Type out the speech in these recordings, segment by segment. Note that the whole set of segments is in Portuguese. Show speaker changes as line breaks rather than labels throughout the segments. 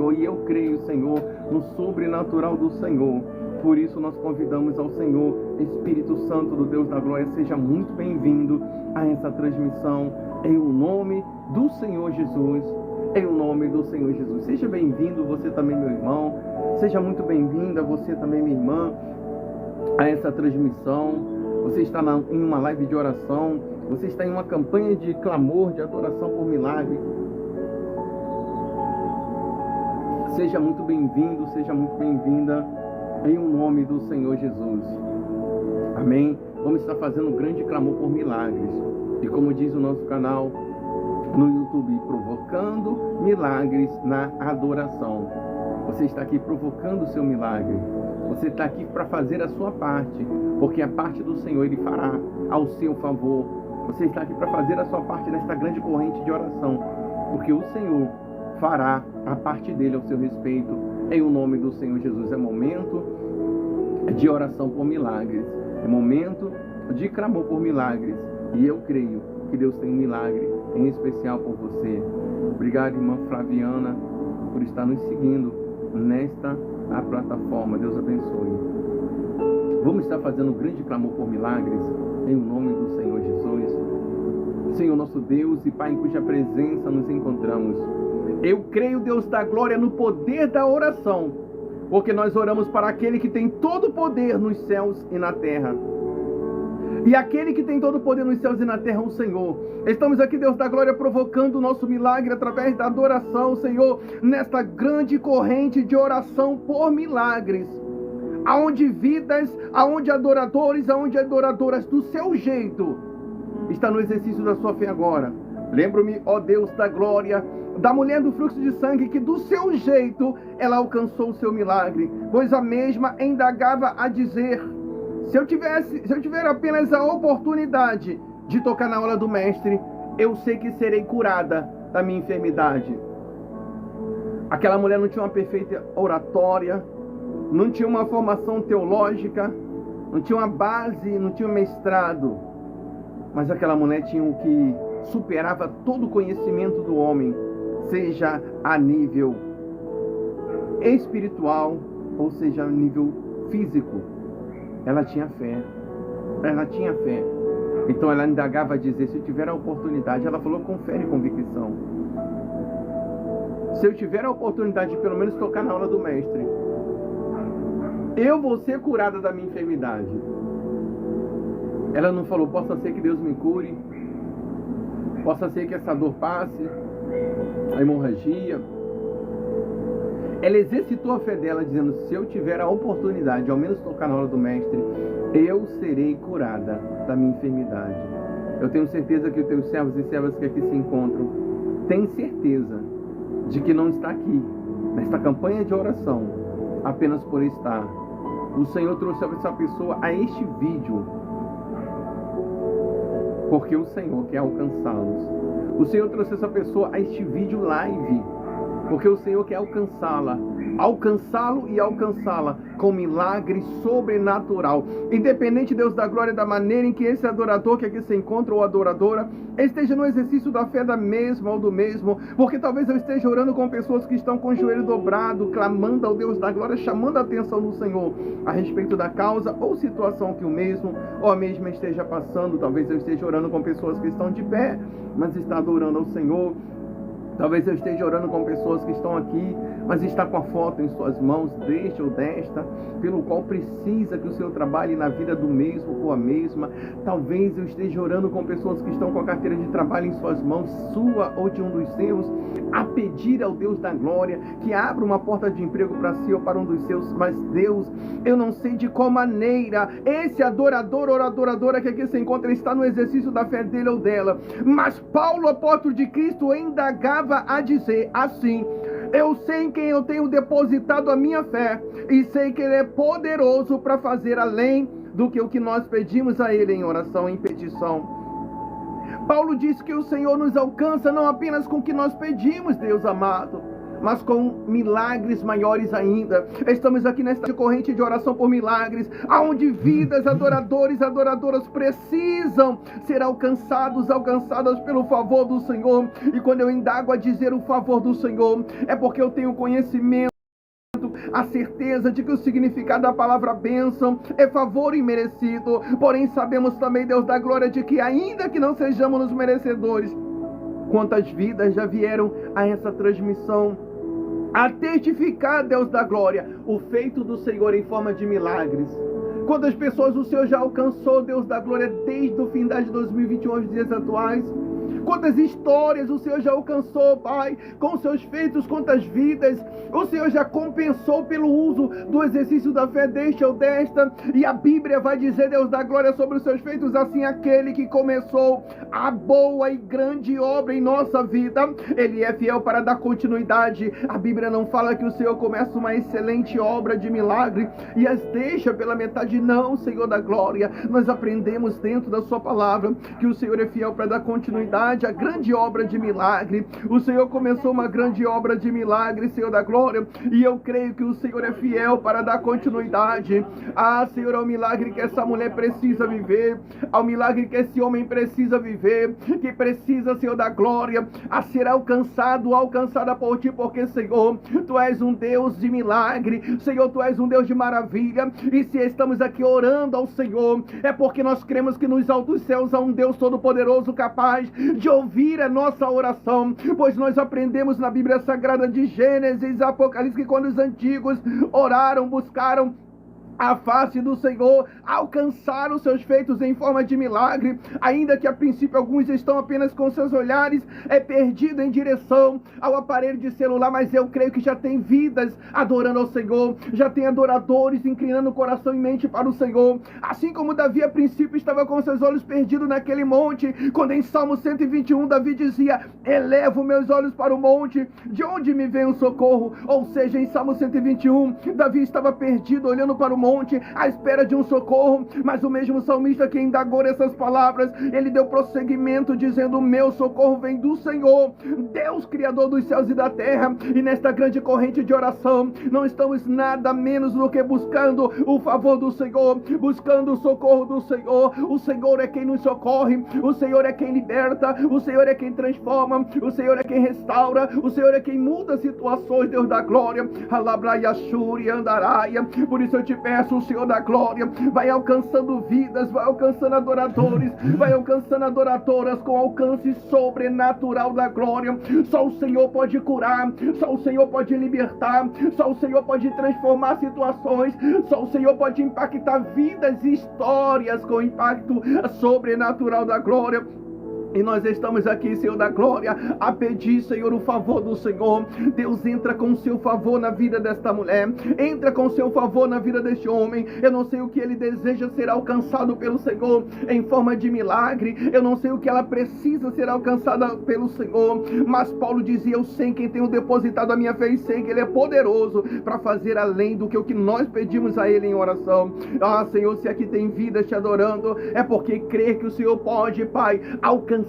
Senhor, e eu creio, Senhor, no sobrenatural do Senhor. Por isso nós convidamos ao Senhor, Espírito Santo do Deus da glória, seja muito bem-vindo a essa transmissão, em o nome do Senhor Jesus, em o nome do Senhor Jesus. Seja bem-vindo, você também, meu irmão, seja muito bem-vinda, você também, minha irmã, a essa transmissão. Você está em uma live de oração, você está em uma campanha de clamor, de adoração por milagre. Seja muito bem-vindo, seja muito bem-vinda, em o nome do Senhor Jesus. Amém? Vamos estar fazendo um grande clamor por milagres. E como diz o nosso canal no YouTube, provocando milagres na adoração. Você está aqui provocando o seu milagre. Você está aqui para fazer a sua parte, porque a parte do Senhor Ele fará ao seu favor. Você está aqui para fazer a sua parte nesta grande corrente de oração, porque o Senhor fará a parte dele ao seu respeito, em o nome do Senhor Jesus. É momento de oração por milagres, é momento de clamor por milagres, e eu creio que Deus tem um milagre em especial por você. Obrigado, irmã Flaviana, por estar nos seguindo nesta plataforma. Deus abençoe. Vamos estar fazendo um grande clamor por milagres, em o nome do Senhor Jesus. Senhor nosso Deus e Pai, em cuja presença nos encontramos, eu creio, Deus da glória, no poder da oração, porque nós oramos para aquele que tem todo o poder nos céus e na terra. E aquele que tem todo o poder nos céus e na terra, o Senhor. Estamos aqui, Deus da glória, provocando o nosso milagre através da adoração, Senhor, nesta grande corrente de oração por milagres, aonde vidas, aonde adoradores, aonde adoradoras do seu jeito está no exercício da sua fé agora. Lembro-me, ó Deus da glória, da mulher do fluxo de sangue, que do seu jeito ela alcançou o seu milagre, pois a mesma indagava a dizer: se eu tiver apenas a oportunidade de tocar na aula do mestre, eu sei que serei curada da minha enfermidade. Aquela mulher não tinha uma perfeita oratória, não tinha uma formação teológica, não tinha uma base, não tinha um mestrado, mas aquela mulher tinha o que superava todo o conhecimento do homem, seja a nível espiritual ou seja a nível físico. Ela tinha fé. Ela tinha fé. Então ela indagava a dizer: se eu tiver a oportunidade, ela falou com fé e convicção, se eu tiver a oportunidade de pelo menos tocar na aula do mestre, eu vou ser curada da minha enfermidade. Ela não falou: possa ser que Deus me cure, possa ser que essa dor passe, a hemorragia. Ela exercitou a fé dela, dizendo: se eu tiver a oportunidade de ao menos tocar na aula do mestre, eu serei curada da minha enfermidade. Eu tenho certeza que os teus servos e servas que aqui se encontram têm certeza de que não está aqui, nesta campanha de oração, apenas por estar. O Senhor trouxe essa pessoa a este vídeo, porque o Senhor quer alcançá-los. O Senhor trouxe essa pessoa a este vídeo live, porque o Senhor quer alcançá-lo e alcançá-la com milagre sobrenatural. Independente, Deus da glória, da maneira em que esse adorador que aqui se encontra, ou adoradora, esteja no exercício da fé da mesma ou do mesmo, porque talvez eu esteja orando com pessoas que estão com o joelho dobrado, clamando ao Deus da glória, chamando a atenção do Senhor a respeito da causa ou situação que o mesmo ou a mesma esteja passando. Talvez eu esteja orando com pessoas que estão de pé, mas está adorando ao Senhor. Talvez eu esteja orando com pessoas que estão aqui, mas está com a foto em suas mãos, deste ou desta, pelo qual precisa que o Senhor trabalhe na vida do mesmo ou a mesma. Talvez eu esteja orando com pessoas que estão com a carteira de trabalho em suas mãos, sua ou de um dos seus, a pedir ao Deus da glória que abra uma porta de emprego para si ou para um dos seus. Mas Deus, eu não sei de qual maneira esse adorador ou adoradora que aqui se encontra está no exercício da fé dele ou dela, mas Paulo, apóstolo de Cristo, indagava a dizer assim: eu sei em quem eu tenho depositado a minha fé e sei que Ele é poderoso para fazer além do que o que nós pedimos a Ele em oração, em petição. Paulo diz que o Senhor nos alcança não apenas com o que nós pedimos, Deus amado, mas com milagres maiores ainda. Estamos aqui nesta corrente de oração por milagres, aonde vidas, adoradores, adoradoras precisam ser alcançadas pelo favor do Senhor. E quando eu indago a dizer o favor do Senhor, é porque eu tenho conhecimento, a certeza de que o significado da palavra bênção é favor imerecido. Porém sabemos também, Deus da glória, de que ainda que não sejamos os merecedores, quantas vidas já vieram a essa transmissão a testificar, Deus da glória, o feito do Senhor em forma de milagres. Quantas pessoas o Senhor já alcançou, Deus da glória, desde o fim de 2021 aos dias atuais. Quantas histórias o Senhor já alcançou, Pai, com seus feitos, quantas vidas o Senhor já compensou pelo uso do exercício da fé deste ou desta. E a Bíblia vai dizer, Deus da glória, sobre os seus feitos assim: aquele que começou a boa e grande obra em nossa vida, Ele é fiel para dar continuidade. A Bíblia não fala que o Senhor começa uma excelente obra de milagre e as deixa pela metade. Não, Senhor da glória, nós aprendemos dentro da sua palavra que o Senhor é fiel para dar continuidade a grande obra de milagre. O Senhor começou uma grande obra de milagre, Senhor da glória, e eu creio que o Senhor é fiel para dar continuidade. Ah, Senhor, ao milagre que essa mulher precisa viver, ao milagre que esse homem precisa viver, que precisa, Senhor da glória, a ser alcançada por Ti, porque, Senhor, Tu és um Deus de milagre, Senhor, Tu és um Deus de maravilha. E se estamos aqui orando ao Senhor, é porque nós cremos que nos altos céus há um Deus todo-poderoso capaz de ouvir a nossa oração, pois nós aprendemos na Bíblia Sagrada de Gênesis, Apocalipse, que quando os antigos oraram, buscaram a face do Senhor, alcançaram seus feitos em forma de milagre, ainda que a princípio alguns estão apenas com seus olhares perdidos em direção ao aparelho de celular, mas eu creio que já tem vidas adorando ao Senhor, já tem adoradores inclinando o coração e mente para o Senhor, assim como Davi a princípio estava com seus olhos perdidos naquele monte, quando em Salmo 121 Davi dizia: elevo meus olhos para o monte, de onde me vem o socorro? Ou seja, em Salmo 121 Davi estava perdido olhando para o monte, à espera de um socorro, mas o mesmo salmista que indagou essas palavras, ele deu prosseguimento dizendo: meu socorro vem do Senhor, Deus criador dos céus e da terra. E nesta grande corrente de oração, não estamos nada menos do que buscando o favor do Senhor, buscando o socorro do Senhor. O Senhor é quem nos socorre, o Senhor é quem liberta, o Senhor é quem transforma, o Senhor é quem restaura, o Senhor é quem muda situações, Deus da glória. Por isso eu te peço, o Senhor da glória, vai alcançando vidas, vai alcançando adoradores, vai alcançando adoradoras com alcance sobrenatural da glória. Só o Senhor pode curar, só o Senhor pode libertar, só o Senhor pode transformar situações, só o Senhor pode impactar vidas e histórias com impacto sobrenatural da glória. E nós estamos aqui, Senhor da glória, a pedir, Senhor, o favor do Senhor. Deus, entra com o seu favor na vida desta mulher, entra com o seu favor na vida deste homem. Eu não sei o que ele deseja ser alcançado pelo Senhor em forma de milagre, eu não sei o que ela precisa ser alcançada pelo Senhor, mas Paulo dizia: eu sei quem tem depositado a minha fé e sei que Ele é poderoso para fazer além do que o que nós pedimos a Ele em oração. Ah, Senhor, se aqui tem vida te adorando, é porque crê que o Senhor pode, Pai, alcançá-lo,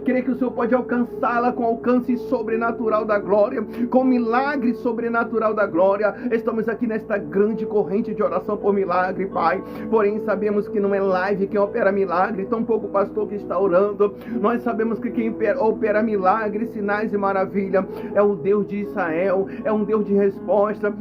creio que o Senhor pode alcançá-la com alcance sobrenatural da glória, com milagre sobrenatural da glória. Estamos aqui nesta grande corrente de oração por milagre, Pai, porém sabemos que não é live quem opera milagre, tampouco o pastor que está orando. Nós sabemos que quem opera milagres, sinais e maravilha é o Deus de Israel, é um Deus de resposta.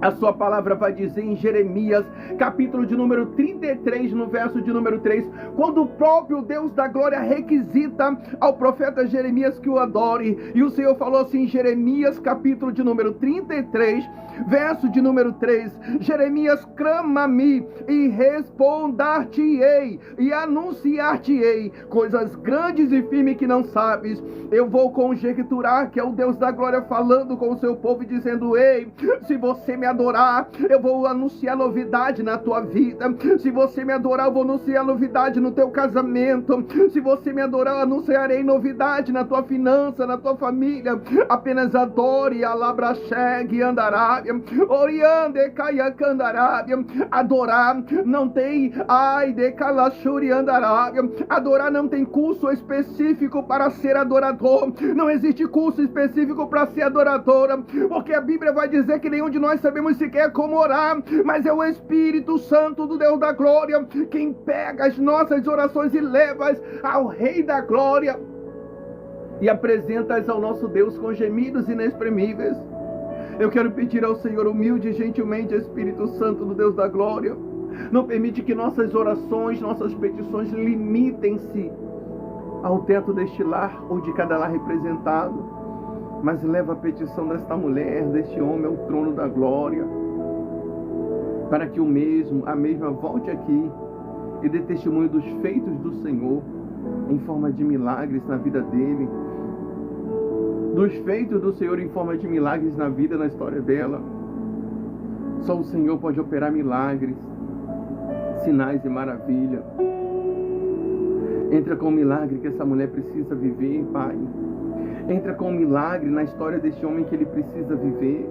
A sua palavra vai dizer em Jeremias, capítulo de número 33, no verso de número 3, quando o próprio Deus da glória requisita ao profeta Jeremias que o adore. E o Senhor falou assim, Jeremias, capítulo de número 33, verso de número 3, Jeremias, clama-me e respondar-te-ei e anunciar-te-ei coisas grandes e firmes que não sabes. Eu vou conjecturar que é o Deus da glória falando com o seu povo e dizendo: ei, se você me adorar, eu vou anunciar novidade na tua vida. Se você me adorar, eu vou anunciar novidade no teu casamento. Se você me adorar, eu anunciarei novidade na tua finança, na tua família. Apenas adore, alabrachegue, andarábia, oriande, caia, candarábia. Adorar não tem, ai, de calachuri, andarábia. Adorar não tem curso específico para ser adorador. Não existe curso específico para ser adoradora, porque a Bíblia vai dizer que nenhum de nós sabemos sequer como orar, mas é o Espírito Santo do Deus da glória quem pega as nossas orações e leva-as ao Rei da glória e apresenta-as ao nosso Deus com gemidos inexprimíveis. Eu quero pedir ao Senhor humilde e gentilmente, Espírito Santo do Deus da glória, não permite que nossas orações, nossas petições limitem-se ao teto deste lar ou de cada lar representado, mas leva a petição desta mulher, deste homem ao trono da glória, para que a mesma volte aqui e dê testemunho dos feitos do Senhor em forma de milagres na vida dele, dos feitos do Senhor em forma de milagres na vida, na história dela. Só o Senhor pode operar milagres, sinais e maravilha. Entra com o milagre que essa mulher precisa viver, Pai. Entra com o milagre na história deste homem que ele precisa viver.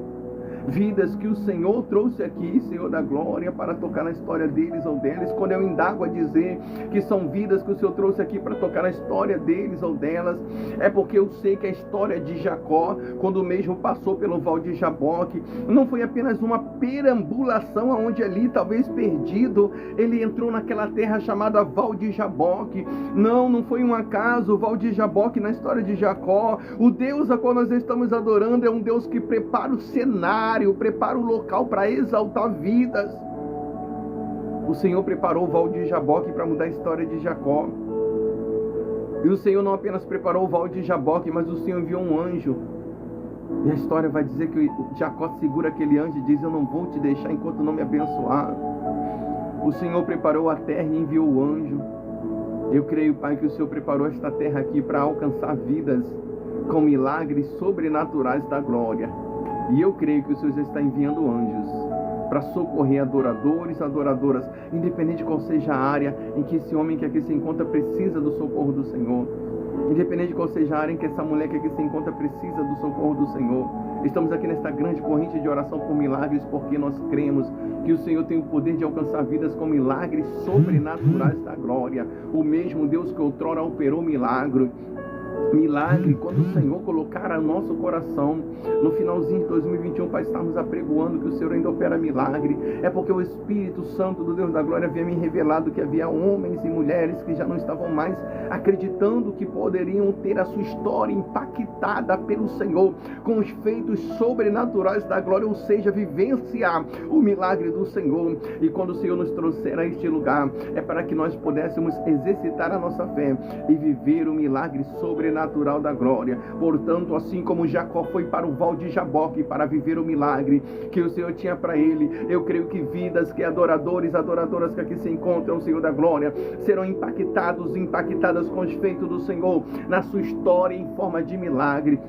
Vidas que o Senhor trouxe aqui, Senhor da glória, para tocar na história deles ou delas. Quando eu indago a dizer que são vidas que o Senhor trouxe aqui para tocar na história deles ou delas, é porque eu sei que a história de Jacó, quando mesmo passou pelo Val de Jaboque, não foi apenas uma perambulação onde ali, talvez perdido, ele entrou naquela terra chamada Val de Jaboque. Não foi um acaso o Val de Jaboque na história de Jacó. O Deus a qual nós estamos adorando é um Deus que prepara o cenário, prepara o local para exaltar vidas. O Senhor preparou o Val de Jaboque para mudar a história de Jacó. E o Senhor não apenas preparou o Val de Jaboque, mas o Senhor enviou um anjo. E a história vai dizer que Jacó segura aquele anjo e diz: eu não vou te deixar enquanto não me abençoar. O Senhor preparou a terra e enviou o anjo. Eu creio, Pai, que o Senhor preparou esta terra aqui para alcançar vidas com milagres sobrenaturais da glória. E eu creio que o Senhor já está enviando anjos para socorrer adoradores, adoradoras, independente de qual seja a área em que esse homem que aqui se encontra precisa do socorro do Senhor. Independente de qual seja a área em que essa mulher que aqui se encontra precisa do socorro do Senhor. Estamos aqui nesta grande corrente de oração por milagres, porque nós cremos que o Senhor tem o poder de alcançar vidas com milagres sobrenaturais da glória. O mesmo Deus que outrora operou milagre, quando o Senhor colocar no nosso coração, no finalzinho de 2021, para estarmos apregoando que o Senhor ainda opera milagre, é porque o Espírito Santo do Deus da glória havia me revelado que havia homens e mulheres que já não estavam mais acreditando que poderiam ter a sua história impactada pelo Senhor com os feitos sobrenaturais da glória, ou seja, vivenciar o milagre do Senhor. E quando o Senhor nos trouxer a este lugar, é para que nós pudéssemos exercitar a nossa fé e viver o milagre sobrenatural da glória. Portanto, assim como Jacó foi para o Val de Jaboque para viver o milagre que o Senhor tinha para ele, eu creio que vidas, que adoradores, adoradoras que aqui se encontram, Senhor da glória, serão impactadas com os feitos do Senhor na sua história em forma de milagre.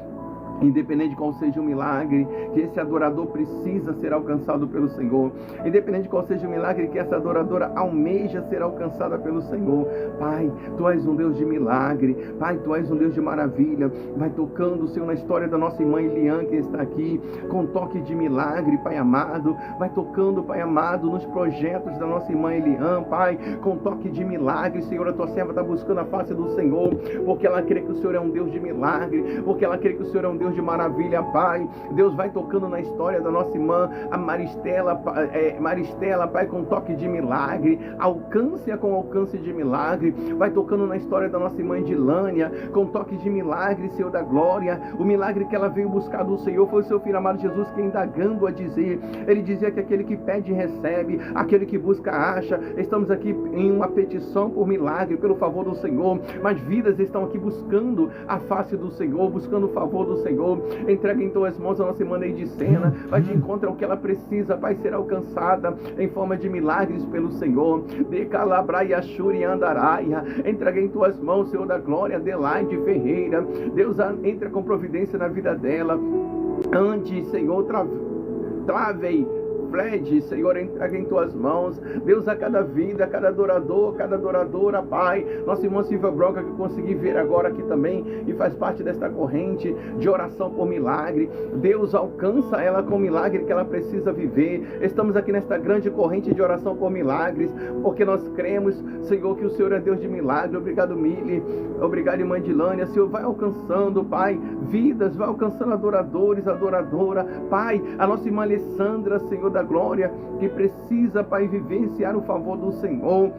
Independente de qual seja o milagre que esse adorador precisa ser alcançado pelo Senhor, independente de qual seja o milagre que essa adoradora almeja ser alcançada pelo Senhor, Pai, Tu és um Deus de milagre, Pai, Tu és um Deus de maravilha. Vai tocando, Senhor, na história da nossa irmã Eliane, que está aqui, com toque de milagre, Pai amado. Vai tocando, Pai amado, nos projetos da nossa irmã Eliane, Pai, com toque de milagre. Senhor, a Tua serva está buscando a face do Senhor, porque ela crê que o Senhor é um Deus de milagre, porque ela crê que o Senhor é um Deus de maravilha, Pai. Deus vai tocando na história da nossa irmã, a Maristela, Pai, com toque de milagre. Alcance-a com alcance de milagre. Vai tocando na história da nossa irmã Edilânia, com toque de milagre, Senhor da glória. O milagre que ela veio buscar do Senhor foi o seu filho amado Jesus, que indagando a dizer, ele dizia que aquele que pede recebe, aquele que busca acha. Estamos aqui em uma petição por milagre, pelo favor do Senhor, mas vidas estão aqui buscando a face do Senhor, buscando o favor do Senhor. Entrega em Tuas mãos a nossa irmã Neidicena, vai te encontrar o que ela precisa, vai ser alcançada em forma de milagres pelo Senhor. De Calabraia, Shuri, Andaraia, entrega em Tuas mãos, Senhor da glória, Adelaide Ferreira. Deus, entra com providência na vida dela. Ande, Senhor, Fred, Senhor, entrega em tuas mãos, Deus, a cada vida, a cada adorador, cada adoradora, Pai. Nossa irmã Silvia Broca, que eu consegui ver agora aqui também, e faz parte desta corrente de oração por milagre. Deus, alcança ela com o milagre que ela precisa viver. Estamos aqui nesta grande corrente de oração por milagres, porque nós cremos, Senhor, que o Senhor é Deus de milagre. Obrigado, Mili. Obrigado, irmã Dilânia. Senhor, vai alcançando, Pai, vidas, vai alcançando adoradores, adoradora. Pai, a nossa irmã Alessandra, Senhor da glória, que precisa, Pai, vivenciar o favor do Senhor.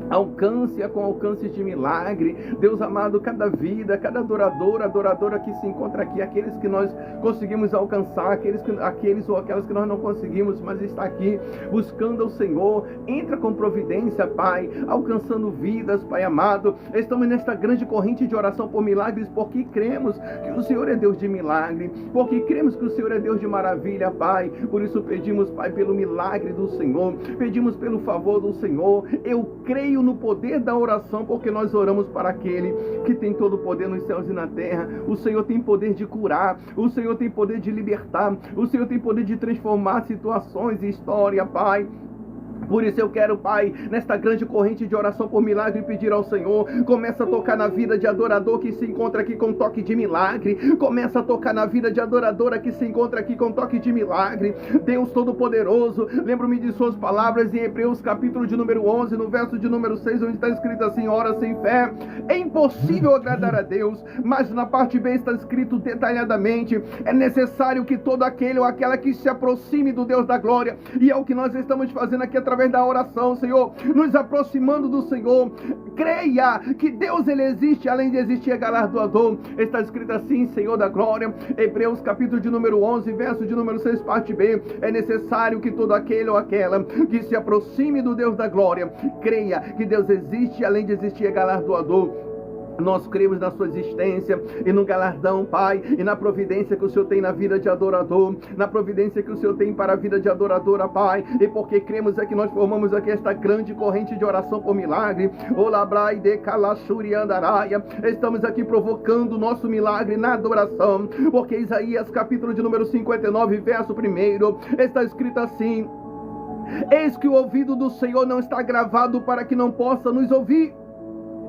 Alcance-a com alcance de milagre. Deus amado, cada vida, cada adoradora que se encontra aqui, aqueles que nós conseguimos alcançar, aqueles ou aquelas que nós não conseguimos, mas está aqui buscando o Senhor, entra com providência, Pai, alcançando vidas, Pai amado. Estamos nesta grande corrente de oração por milagres, porque cremos que o Senhor é Deus de milagre, porque cremos que o Senhor é Deus de maravilha, Pai. Por isso pedimos, Pai, pelo milagre do Senhor, pedimos pelo favor do Senhor. Eu creio no poder da oração, porque nós oramos para aquele que tem todo o poder nos céus e na terra. O Senhor tem poder de curar, o Senhor tem poder de libertar, o Senhor tem poder de transformar situações e história, Pai. Por isso eu quero, Pai, nesta grande corrente de oração por milagre, pedir ao Senhor, começa a tocar na vida de adorador que se encontra aqui com toque de milagre, começa a tocar na vida de adoradora que se encontra aqui com toque de milagre. Deus Todo-Poderoso, lembro-me de suas palavras em Hebreus capítulo de número 11, no verso de número 6, onde está escrito assim: ora, sem fé é impossível agradar a Deus. Mas na parte B está escrito detalhadamente: é necessário que todo aquele ou aquela que se aproxime do Deus da glória. E é o que nós estamos fazendo aqui através da oração, Senhor, nos aproximando do Senhor. Creia que Deus, ele existe, além de existir é galardoador. Está escrito assim, Senhor da glória, Hebreus capítulo de número 11, verso de número 6, parte B: é necessário que todo aquele ou aquela que se aproxime do Deus da glória creia que Deus existe, além de existir é galardoador. Nós cremos na sua existência e no galardão, Pai, e na providência que o Senhor tem na vida de adorador, na providência que o Senhor tem para a vida de adoradora, Pai. E porque cremos é que nós formamos aqui esta grande corrente de oração por milagre. Olabrai de Kalashuri Andaraia. Estamos aqui provocando o nosso milagre na adoração, porque Isaías capítulo de número 59, verso 1, está escrito assim: eis que o ouvido do Senhor não está gravado para que não possa nos ouvir,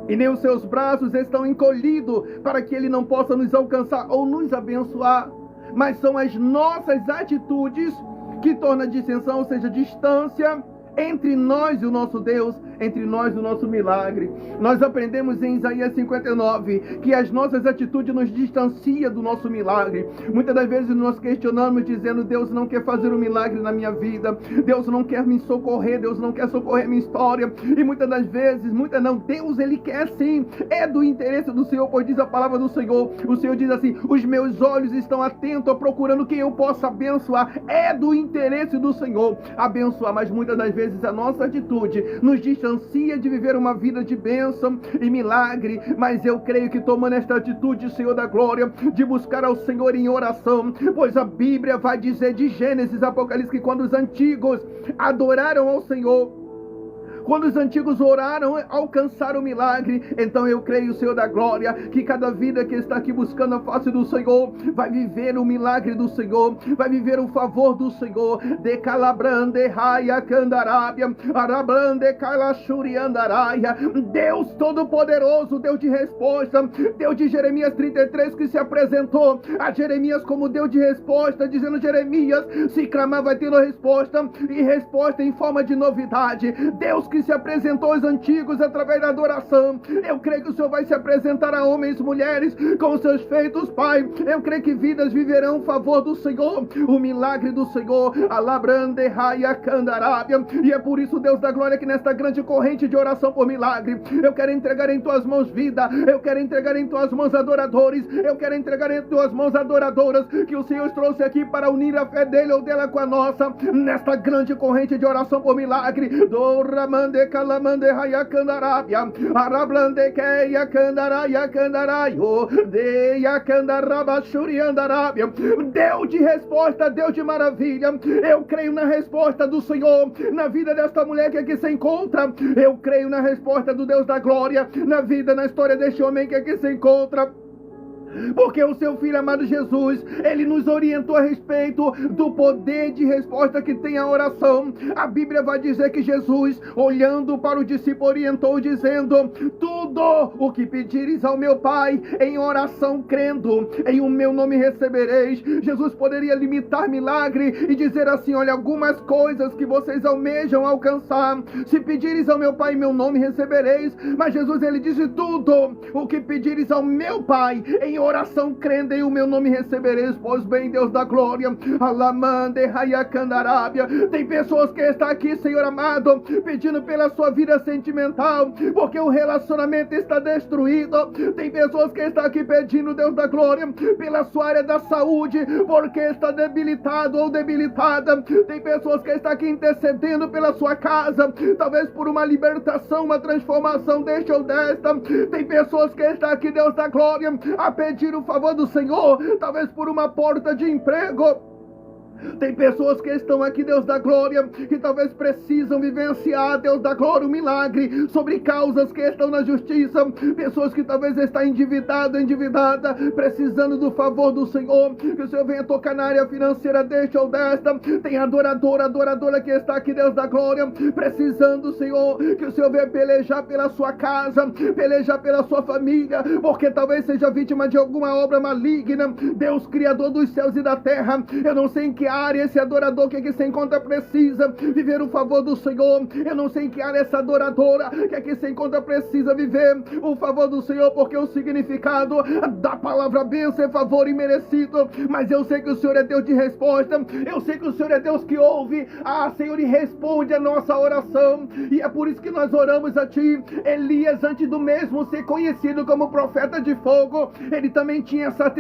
e nem os seus braços estão encolhidos para que ele não possa nos alcançar ou nos abençoar. Mas são as nossas atitudes que tornam a distensão, ou seja, distância entre nós e o nosso Deus, entre nós e o nosso milagre. Nós aprendemos em Isaías 59 que as nossas atitudes nos distanciam do nosso milagre. Muitas das vezes nós questionamos dizendo: Deus não quer fazer um milagre na minha vida, Deus não quer me socorrer, Deus não quer socorrer minha história. E muitas das vezes, Deus, ele quer sim, é do interesse do Senhor, pois diz a palavra do Senhor, o Senhor diz assim: os meus olhos estão atentos, procurando quem eu possa abençoar. É do interesse do Senhor abençoar, mas muitas das vezes a nossa atitude nos distancia de viver uma vida de bênção e milagre. Mas eu creio que tomando esta atitude, Senhor da glória, de buscar ao Senhor em oração, pois a Bíblia vai dizer de Gênesis, Apocalipse, que quando os antigos adoraram ao Senhor, quando os antigos oraram, alcançaram o milagre. Então eu creio, Senhor da glória, que cada vida que está aqui buscando a face do Senhor vai viver o milagre do Senhor, vai viver o favor do Senhor. De calabrande raia candarábia, arabrande calachuri andaraia. Deus Todo-Poderoso, Deus de resposta, Deus de Jeremias 33, que se apresentou a Jeremias como Deus de resposta, dizendo: Jeremias, se clamar vai ter resposta, e resposta em forma de novidade. Deus que se apresentou aos antigos através da adoração, eu creio que o Senhor vai se apresentar a homens e mulheres com os seus feitos, Pai. Eu creio que vidas viverão o favor do Senhor, o milagre do Senhor. Alabrande raia candarábia. E é por isso, Deus da glória, que nesta grande corrente de oração por milagre, eu quero entregar em tuas mãos vida, eu quero entregar em tuas mãos adoradores, eu quero entregar em tuas mãos adoradoras que o Senhor trouxe aqui para unir a fé dele ou dela com a nossa, nesta grande corrente de oração por milagre. Mande calamande raia candarábia, arablande keia candaraya candaraio, deia candaraba shuri andarábia. Deus de resposta, Deus de maravilha, eu creio na resposta do Senhor na vida desta mulher que aqui se encontra. Eu creio na resposta do Deus da glória na vida, na história deste homem que aqui se encontra. Porque o seu Filho amado Jesus, ele nos orientou a respeito do poder de resposta que tem a oração. A Bíblia vai dizer que Jesus, olhando para o discípulo, orientou dizendo: tudo o que pedires ao meu Pai em oração crendo, em o meu nome recebereis. Jesus poderia limitar milagre e dizer assim: olha, algumas coisas que vocês almejam alcançar, se pedires ao meu Pai em meu nome recebereis. Mas Jesus, ele disse: tudo o que pedires ao meu Pai em oração crendo, em o meu nome recebereis. Pois bem, Deus da glória, Alamande Rayakandarábia, tem pessoas que estão aqui, Senhor amado, pedindo pela sua vida sentimental, porque o relacionamento está destruído. Tem pessoas que estão aqui pedindo, Deus da glória, pela sua área da saúde, porque está debilitado ou debilitada. Tem pessoas que estão aqui intercedendo pela sua casa, talvez por uma libertação, uma transformação deste ou desta. Tem pessoas que estão aqui, Deus da glória, a pedir o favor do Senhor, talvez por uma porta de emprego. Tem pessoas que estão aqui, Deus da glória, que talvez precisam vivenciar, Deus da glória, um milagre sobre causas que estão na justiça. Pessoas que talvez estão endividada, precisando do favor do Senhor, que o Senhor venha tocar na área financeira deste ou desta. Tem adoradora que está aqui, Deus da glória, precisando, Senhor, que o Senhor venha pelejar pela sua casa, pelejar pela sua família, porque talvez seja vítima de alguma obra maligna. Deus, Criador dos céus e da terra, eu não sei em que área esse adorador que aqui se encontra precisa viver o favor do Senhor. Eu não sei em que área essa adoradora que aqui se encontra precisa viver o favor do Senhor, porque o significado da palavra bênção é favor imerecido. Mas eu sei que o Senhor é Deus de resposta, eu sei que o Senhor é Deus que ouve, Senhor, e responde a nossa oração. E é por isso que nós oramos a Ti. Elias, antes do mesmo ser conhecido como profeta de fogo, ele também tinha essa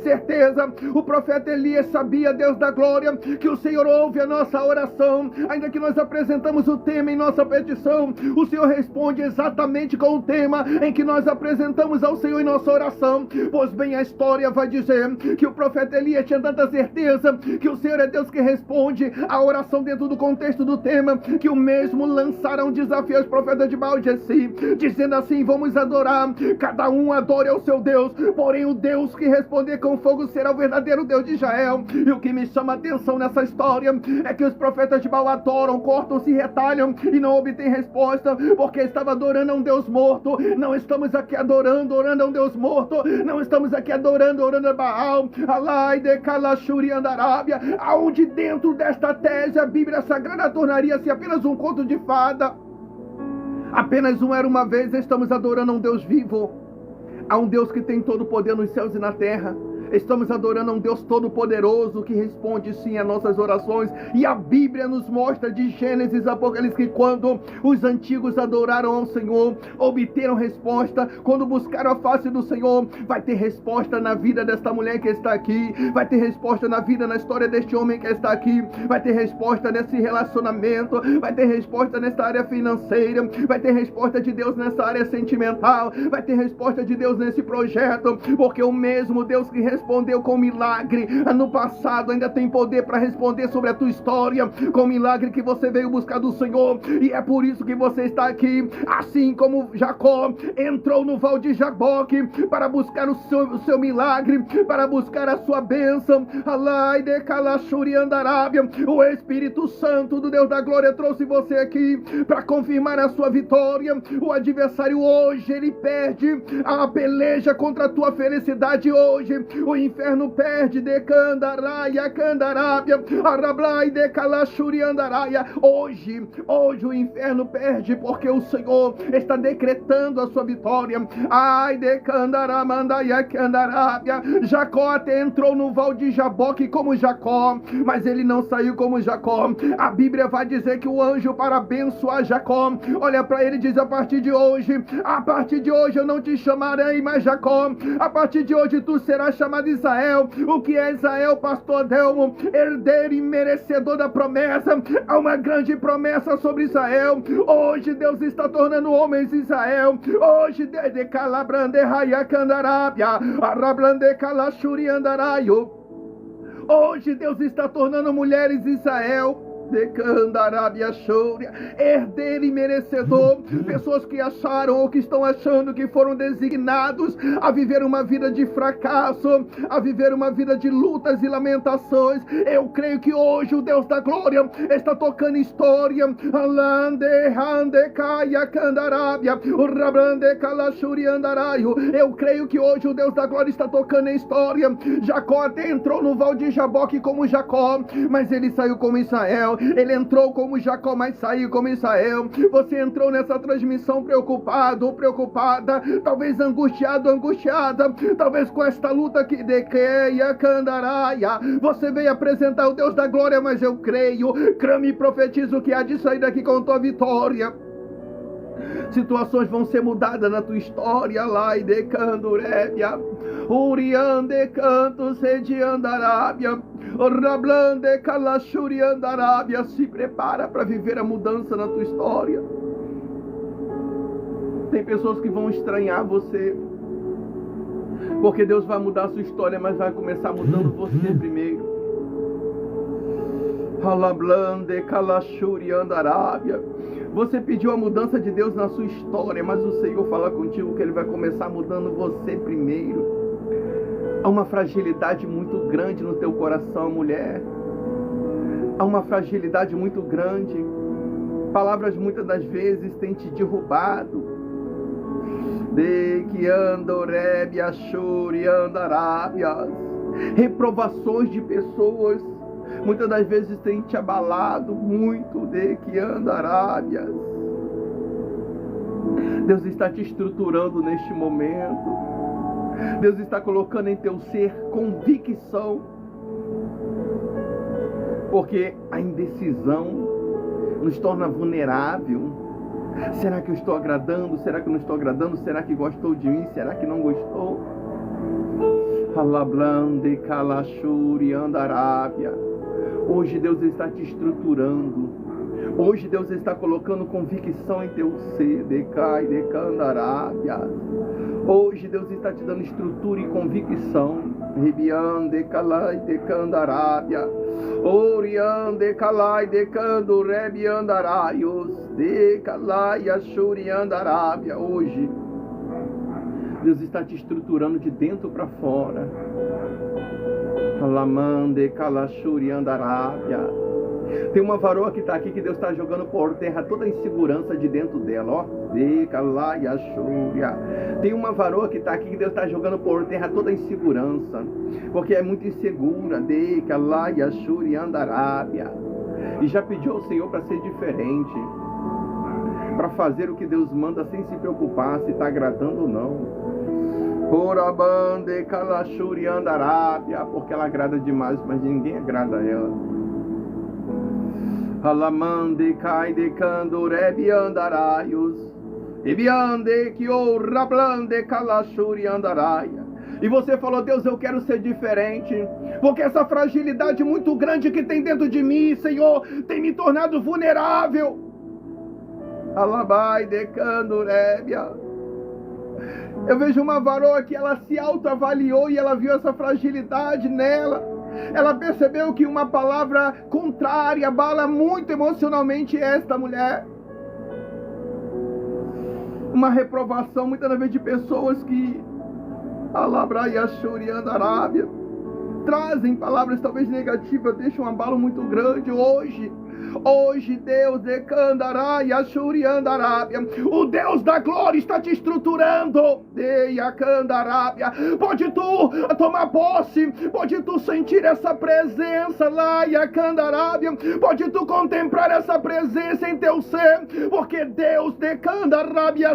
certeza. O profeta Elias sabia, Deus da glória, que o Senhor ouve a nossa oração. Ainda que nós apresentamos o tema em nossa petição, o Senhor responde exatamente com o tema em que nós apresentamos ao Senhor em nossa oração. Pois bem, a história vai dizer que o profeta Elias tinha tanta certeza que o Senhor é Deus que responde a oração dentro do contexto do tema, que o mesmo lançaram um desafio aos profetas de Baal Gessi, dizendo assim: vamos adorar, cada um adore ao seu Deus, porém o Deus que responder com fogo será o verdadeiro Deus de Israel. E o que me chama a atenção nessa história é que os profetas de Baal adoram, cortam, se retalham e não obtêm resposta, porque estava adorando a um Deus morto. Não estamos aqui orando a um Deus morto, não estamos aqui orando a Baal, Alai de Kalashuri Andarábia, aonde dentro desta tese a Bíblia Sagrada tornaria-se apenas um conto de fada. Apenas um era uma vez. Estamos adorando a um Deus vivo, a um Deus que tem todo o poder nos céus e na terra. Estamos adorando a um Deus todo-poderoso que responde sim a nossas orações. E a Bíblia nos mostra de Gênesis a Apocalipse que quando os antigos adoraram ao Senhor, obteram resposta. Quando buscaram a face do Senhor, vai ter resposta na vida desta mulher que está aqui, vai ter resposta na vida, na história deste homem que está aqui, vai ter resposta nesse relacionamento, vai ter resposta nessa área financeira, vai ter resposta de Deus nessa área sentimental, vai ter resposta de Deus nesse projeto, porque o mesmo Deus que respondeu com milagre no passado ainda tem poder para responder sobre a tua história, com o milagre que você veio buscar do Senhor. E é por isso que você está aqui, assim como Jacó entrou no val de Jaboque para buscar o seu milagre, para buscar a sua bênção. Alai de Kalashuri Andarábia, o Espírito Santo do Deus da glória trouxe você aqui para confirmar a sua vitória. O adversário hoje, ele perde a peleja contra a tua felicidade. Hoje o inferno perde de Candaraya, Candarábia, Arablai de Kalashuri Andaraia. Hoje o inferno perde, porque o Senhor está decretando a sua vitória. Ai de Candaramandaya, Candarábia. Jacó até entrou no val de Jaboque como Jacó, mas ele não saiu como Jacó. A Bíblia vai dizer que o anjo, para abençoar Jacó, olha para ele e diz: a partir de hoje eu não te chamarei mais Jacó, a partir de hoje tu serás chamado Israel. O que é Israel, pastor Adelmo? Herdeiro e merecedor da promessa. Há uma grande promessa sobre Israel. Hoje Deus está tornando homens Israel. Hoje de Calabrande Rayakandarábia, Arablande Kalashuri Andaraio. Hoje Deus está tornando mulheres Israel. decandarabia shouria, herdeiro e merecedor. Pessoas que acharam ou que estão achando que foram designados a viver uma vida de fracasso, a viver uma vida de lutas e lamentações. Eu creio que hoje o Deus da glória está tocando história. Eu creio que hoje o Deus da glória está tocando a história. Jacó até entrou no val de Jaboque como Jacó, mas ele saiu como Israel. Ele entrou como Jacó, mas saiu como Israel. Você entrou nessa transmissão preocupado, preocupada, talvez angustiado, angustiada, talvez com esta luta que dequeia, candaraia. Você veio apresentar o Deus da glória, mas eu creio, clame e profetizo que há de sair daqui com tua vitória. Situações vão ser mudadas na tua história. Lá e decandurébia, uriande cantos de andarábia, rablande calachuri andarábia. Se prepara para viver a mudança na tua história. Tem pessoas que vão estranhar você, porque Deus vai mudar a sua história, mas vai começar mudando você primeiro. Alablande calachuri andarábia. Você pediu a mudança de Deus na sua história, mas o Senhor fala contigo que Ele vai começar mudando você primeiro. Há uma fragilidade muito grande no teu coração, mulher. Há uma fragilidade muito grande. Palavras muitas das vezes têm te derrubado. De que andorebe achuri andarábias. Reprovações de pessoas muitas das vezes têm te abalado muito. De que andarábias. Deus está te estruturando neste momento. Deus está colocando em teu ser convicção, porque a indecisão nos torna vulnerável. Será que eu estou agradando? Será que eu não estou agradando? Será que gostou de mim? Será que não gostou? Alablande calachuri andarábia. Hoje Deus está te estruturando. Hoje Deus está colocando convicção em teu ser. Decai, decandarábia. Hoje Deus está te dando estrutura e convicção. Ribian, decalai, decandarábia. Orian, decalai, decando, rebiandaraios. Decalai, achuri andarábia. Hoje Deus está te estruturando de dentro para fora. Alamande, calachuri andarábia. Tem uma varoa que está aqui que Deus está jogando por terra toda a insegurança de dentro dela, ó. Tem uma varoa que está aqui que Deus está jogando por terra toda a insegurança, porque é muito insegura. E já pediu ao Senhor para ser diferente, para fazer o que Deus manda sem se preocupar se está agradando ou não. Porabande calachuri andarábia, porque ela agrada demais, mas ninguém agrada a ela. Alamande cai de cando rebi andaraios. Ebiande que o rablande calachuri andaraia. E você falou: Deus, eu quero ser diferente, porque essa fragilidade muito grande que tem dentro de mim, Senhor, tem me tornado vulnerável. Alabai de cando rebia. Eu vejo uma varoa que ela se autoavaliou e ela viu essa fragilidade nela. Ela percebeu que uma palavra contrária abala muito emocionalmente esta mulher. Uma reprovação, muitas vezes, de pessoas que Arábia trazem palavras talvez negativas, deixam um abalo muito grande. Hoje Deus o Deus da glória está te estruturando. Pode tu tomar posse, pode tu sentir essa presença lá, pode tu contemplar essa presença em teu ser, porque Deus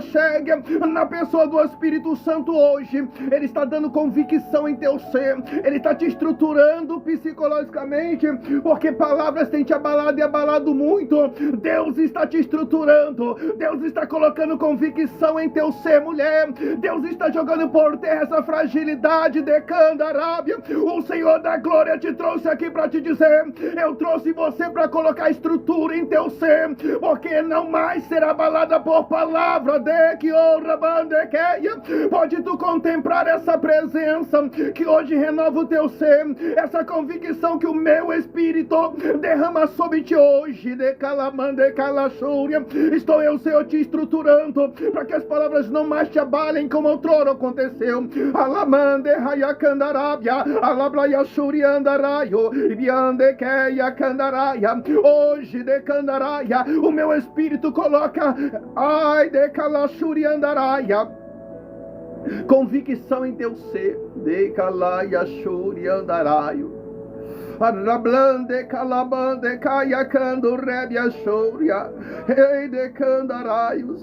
chega na pessoa do Espírito Santo hoje. Ele está dando convicção em teu ser, Ele está te estruturando psicologicamente, porque palavras têm te abalado e abalado muito. Deus está te estruturando. Deus está colocando convicção em teu ser, mulher. Deus está jogando por terra essa fragilidade de Candarábia. O Senhor da glória te trouxe aqui para te dizer: eu trouxe você para colocar estrutura em teu ser, porque não mais será abalada por palavra de que honra bandequeia. Pode tu contemplar essa presença que hoje renova o teu ser, essa convicção que o meu Espírito derrama sobre ti hoje, de calamande calachúria, estou eu, Senhor, te estruturando para que as palavras não mais te abalem como outrora aconteceu. Alamande rayacandarábia, alabraia shuriandaraio, ibiande keia candaraia. Hoje, de candaraia, o meu espírito coloca, ai, de calachuriandaraia, convicção em teu ser, de calaia shuriandaraio. Arablande calabande caiacando rebia shouria, rei de candaraios.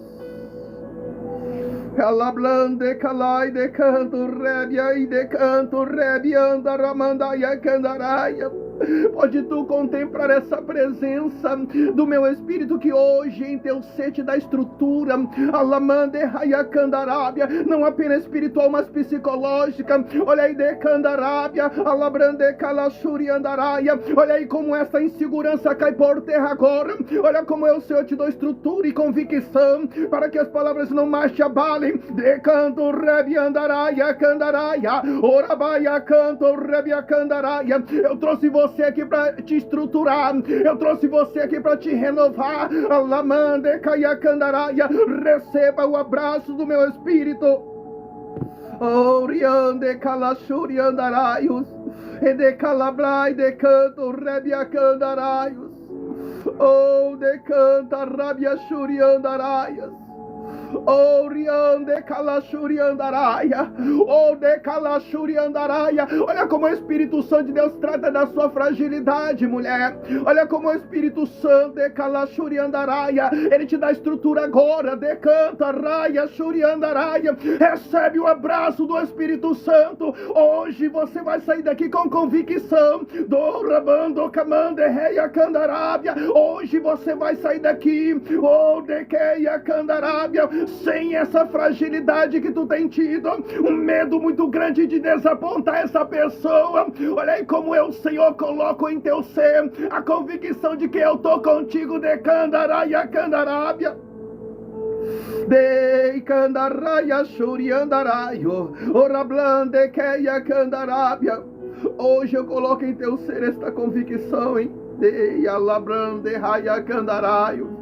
Calablande calai de canto rebia e de canto rebia andaramandaya candaraia. Pode tu contemplar essa presença do meu espírito que hoje em teu ser te dá estrutura, alamande rayacandarábia, não apenas espiritual, mas psicológica. Olha aí de candarábia, alabrande calachuri andaraia. Olha aí como essa insegurança cai por terra agora. Olha como eu, Senhor, te dou estrutura e convicção para que as palavras não mais te abalem. De canto rebia andaraia candaraia, orabaia canto rebia candaraia. Eu trouxe você aqui para te estruturar, eu trouxe você aqui para te renovar. Alamande caiacandaraia, receba o abraço do meu espírito. Oriande calachuri andaraios, e de calabrai de canto rebia candaraios, oh de canta rabia shuri andaraias. Oh, riande calachuri andaraia, oh, de calachuri andaraia. Olha como o Espírito Santo de Deus trata da sua fragilidade, mulher. Olha como o Espírito Santo de calachuri andaraia, ele te dá estrutura agora. De canta raia shuri andaraia. Recebe o abraço do Espírito Santo. Hoje você vai sair daqui com convicção. Do rabando camande reia candarábia. Hoje você vai sair daqui, oh, de keia candarábia, sem essa fragilidade que tu tem tido, um medo muito grande de desapontar essa pessoa. Olha aí como eu, Senhor, coloco em teu ser a convicção de que eu tô contigo. De candaraia candarábia, de candaraia shuriandaraio, orablande keia candarábia. Hoje eu coloco em teu ser esta convicção, hein? De alabrande raia candaraio,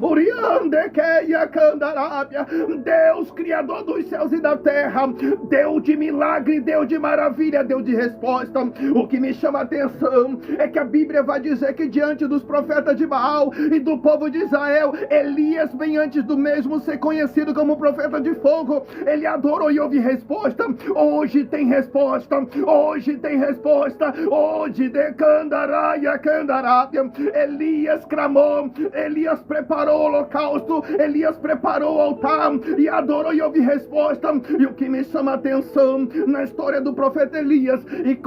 Oriande keia candarábia. Deus, Criador dos céus e da terra, Deus de milagre, Deus de maravilha, Deus de resposta. O que me chama a atenção é que a Bíblia vai dizer que diante dos profetas de Baal e do povo de Israel, Elias, bem antes do mesmo ser conhecido como profeta de fogo, ele adorou e houve resposta. Hoje tem resposta, hoje tem resposta. Hoje de candaraia candarábia, Elias clamou, Elias preparou o holocausto, Elias preparou o altar e adorou e houve resposta. E o que me chama a atenção na história do profeta Elias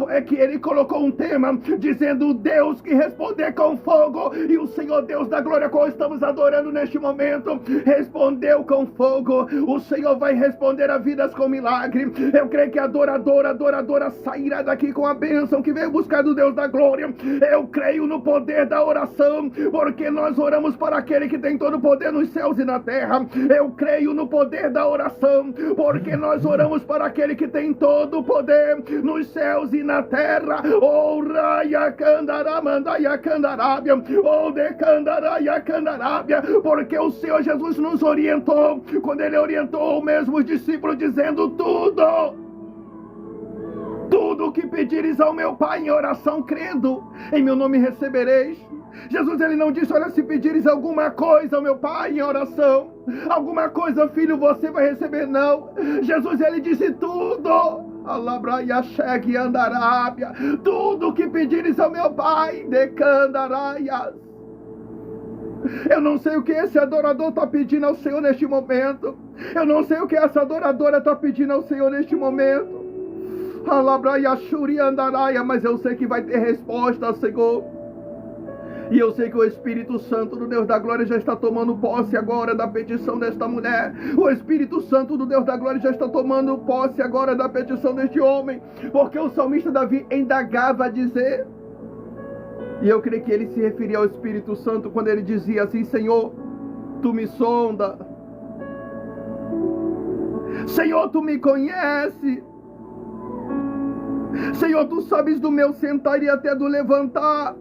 é que ele colocou um tema dizendo: Deus que responder com fogo. E o Senhor Deus da glória, qual estamos adorando neste momento, respondeu com fogo. O Senhor vai responder a vidas com milagre. Eu creio que a adoradora sairá daqui com a bênção que veio buscar do Deus da glória. Eu creio no poder da oração, porque nós oramos para aquele que tem todo o poder nos céus e na terra. Eu creio no poder da oração, porque nós oramos para aquele que tem todo o poder nos céus e na terra. Oh, raia candaramandaya candarábia, oh, de candaraia candarábia, porque o Senhor Jesus nos orientou, quando ele orientou mesmo os discípulos, dizendo: tudo o que pedires ao meu Pai em oração, crendo, em meu nome recebereis. Jesus, ele não disse: olha, se pedires alguma coisa ao meu Pai em oração, alguma coisa, filho, você vai receber. Não, Jesus, ele disse: tudo. Alabraia chegue andarábia, tudo que pedires ao meu Pai, de candaraias. Eu não sei o que esse adorador está pedindo ao Senhor neste momento. Eu não sei o que essa adoradora está pedindo ao Senhor neste momento. Alabraia shuri andaraia, mas eu sei que vai ter resposta, Senhor. E eu sei que o Espírito Santo do Deus da glória já está tomando posse agora da petição desta mulher. O Espírito Santo do Deus da glória já está tomando posse agora da petição deste homem, porque o salmista Davi indagava a dizer, e eu creio que ele se referia ao Espírito Santo quando ele dizia assim: Senhor, tu me sonda, Senhor, tu me conhece, Senhor, tu sabes do meu sentar e até do levantar.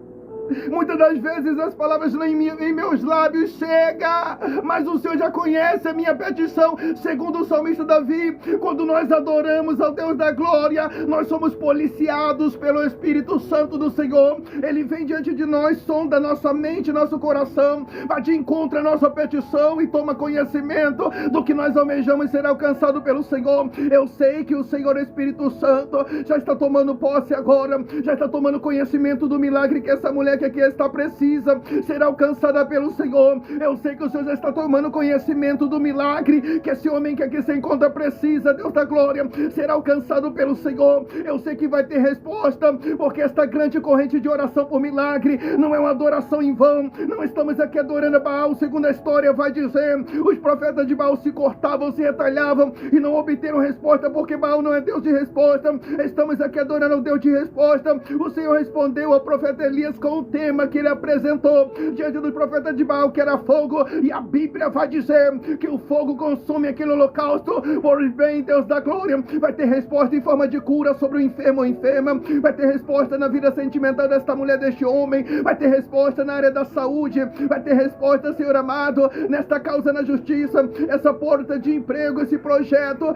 Muitas das vezes as palavras em meus lábios chegam, mas o Senhor já conhece a minha petição. Segundo o salmista Davi, quando nós adoramos ao Deus da glória, nós somos policiados pelo Espírito Santo do Senhor. Ele vem diante de nós, sonda nossa mente, nosso coração, vai de encontro à nossa petição e toma conhecimento do que nós almejamos ser alcançado pelo Senhor. Eu sei que o Senhor Espírito Santo já está tomando posse agora, já está tomando conhecimento do milagre que essa mulher que aqui está precisa ser alcançada pelo Senhor. Eu sei que o Senhor já está tomando conhecimento do milagre que esse homem que aqui se encontra precisa, Deus da glória, ser alcançado pelo Senhor. Eu sei que vai ter resposta, porque esta grande corrente de oração por milagre não é uma adoração em vão. Não estamos aqui adorando a Baal, segundo a história vai dizer. Os profetas de Baal se cortavam, se retalhavam e não obteram resposta, porque Baal não é Deus de resposta. Estamos aqui adorando o Deus de resposta. O Senhor respondeu ao profeta Elias com o tema que ele apresentou diante do profeta de Baal, que era fogo, e a Bíblia vai dizer que o fogo consome aquele holocausto. Por bem, Deus da glória, vai ter resposta em forma de cura sobre o enfermo ou enferma, vai ter resposta na vida sentimental desta mulher, deste homem, vai ter resposta na área da saúde, vai ter resposta, Senhor amado, nesta causa na justiça, essa porta de emprego, esse projeto,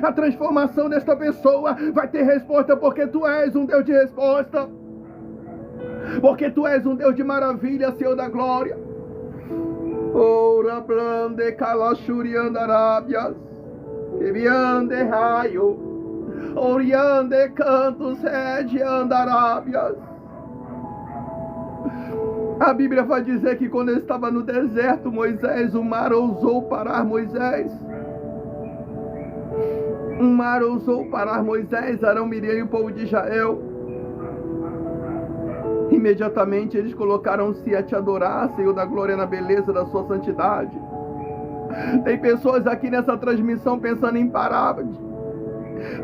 a transformação desta pessoa vai ter resposta, porque Tu és um Deus de resposta, porque Tu és um Deus de maravilha, Senhor da glória. Ora blande calachuriandarabias, eviande raio, oriande cantos rede andarábias. A Bíblia vai dizer que quando ele estava no deserto, Moisés, o mar ousou parar Moisés. Um mar ousou parar Moisés, Arão, Miriam e o povo de Israel. Imediatamente eles colocaram-se a te adorar, Senhor da glória, na beleza da sua santidade. Tem pessoas aqui nessa transmissão pensando em parar.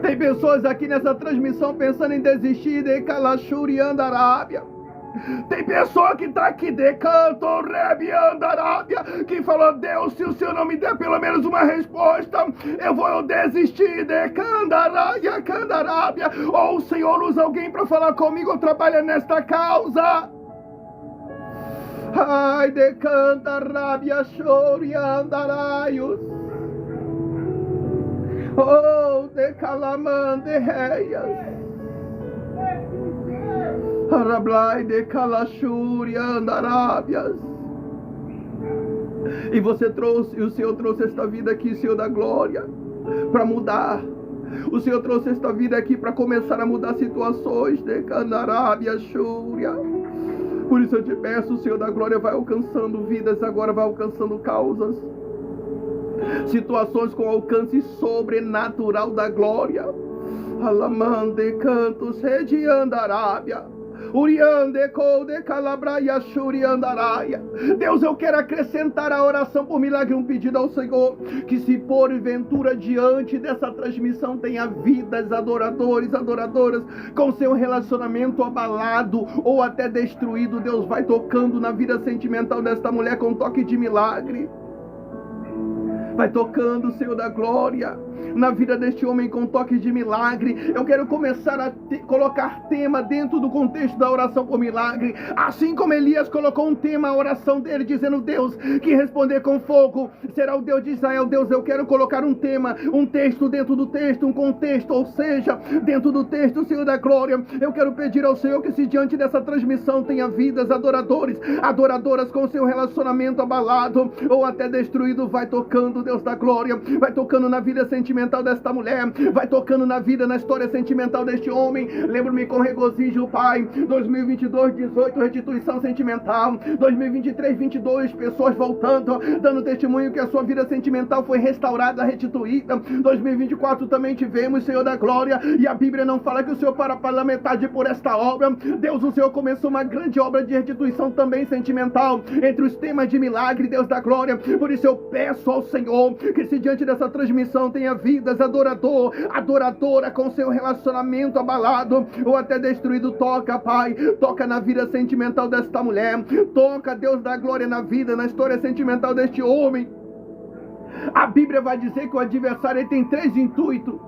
Tem pessoas aqui nessa transmissão pensando em desistir de Calachuri Andarábia. Tem pessoa que está aqui de canto, Rebiandarábia, que falou: Deus, se o Senhor não me der pelo menos uma resposta, eu vou desistir de Candarábia, Candarábia. Ou o Senhor usa alguém para falar comigo, trabalha nesta causa. Ai, de Candarábia, Choriandaraios. Oh, de Calamande Reias. Arablai de Calachuri Andarábias. E você trouxe, e o Senhor trouxe esta vida aqui, Senhor da glória, para mudar. O Senhor trouxe esta vida aqui para começar a mudar situações de Candarábia, Xúria. Por isso eu te peço, o Senhor da glória, vai alcançando vidas agora, vai alcançando causas, situações com alcance sobrenatural da glória. Alamande cantos rede Andarábia. Deus, eu quero acrescentar a oração por milagre, um pedido ao Senhor, que se porventura diante dessa transmissão tenha vidas, adoradores, adoradoras, com seu relacionamento abalado ou até destruído, Deus vai tocando na vida sentimental desta mulher com um toque de milagre. Vai tocando, Senhor da glória, na vida deste homem com toque de milagre. Eu quero começar a colocar tema dentro do contexto da oração por milagre. Assim como Elias colocou um tema, a oração dele, dizendo: Deus, que responder com fogo será o Deus de Israel. Deus, eu quero colocar um tema, um texto dentro do texto, um contexto, ou seja, dentro do texto, Senhor da glória. Eu quero pedir ao Senhor que, se diante dessa transmissão tenha vidas, adoradores, adoradoras com seu relacionamento abalado ou até destruído, vai tocando, Deus da glória, vai tocando na vida sentimental desta mulher, vai tocando na vida, na história sentimental deste homem. Lembro-me com regozijo, Pai, 2022, 18, restituição sentimental, 2023, 22, pessoas voltando, dando testemunho que a sua vida sentimental foi restaurada, restituída. 2024 também tivemos, Senhor da glória, e a Bíblia não fala que o Senhor para pela metade por esta obra. Deus, o Senhor começou uma grande obra de restituição também sentimental, entre os temas de milagre, Deus da glória. Por isso eu peço ao Senhor que, se diante dessa transmissão tenha vidas, adorador, adoradora com seu relacionamento abalado ou até destruído, toca, Pai, toca na vida sentimental desta mulher, toca, Deus da glória, na vida, na história sentimental deste homem. A Bíblia vai dizer que o adversário tem 3 intuitos.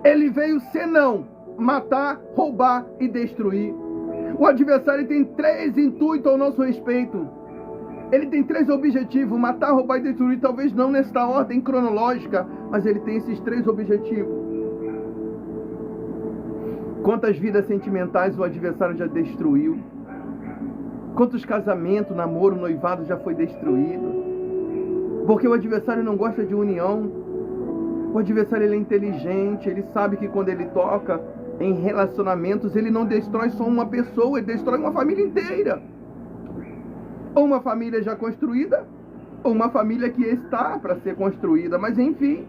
Ele veio senão matar, roubar e destruir. O adversário tem 3 intuitos ao nosso respeito. Ele tem 3 objetivos: matar, roubar e destruir. Talvez não nesta ordem cronológica, mas ele tem esses 3 objetivos. Quantas vidas sentimentais o adversário já destruiu? Quantos casamentos, namoro, noivado já foi destruído? Porque o adversário não gosta de união. O adversário, ele é inteligente. Ele sabe que quando ele toca em relacionamentos, ele não destrói só uma pessoa, ele destrói uma família inteira. Ou uma família já construída, ou uma família que está para ser construída. Mas enfim,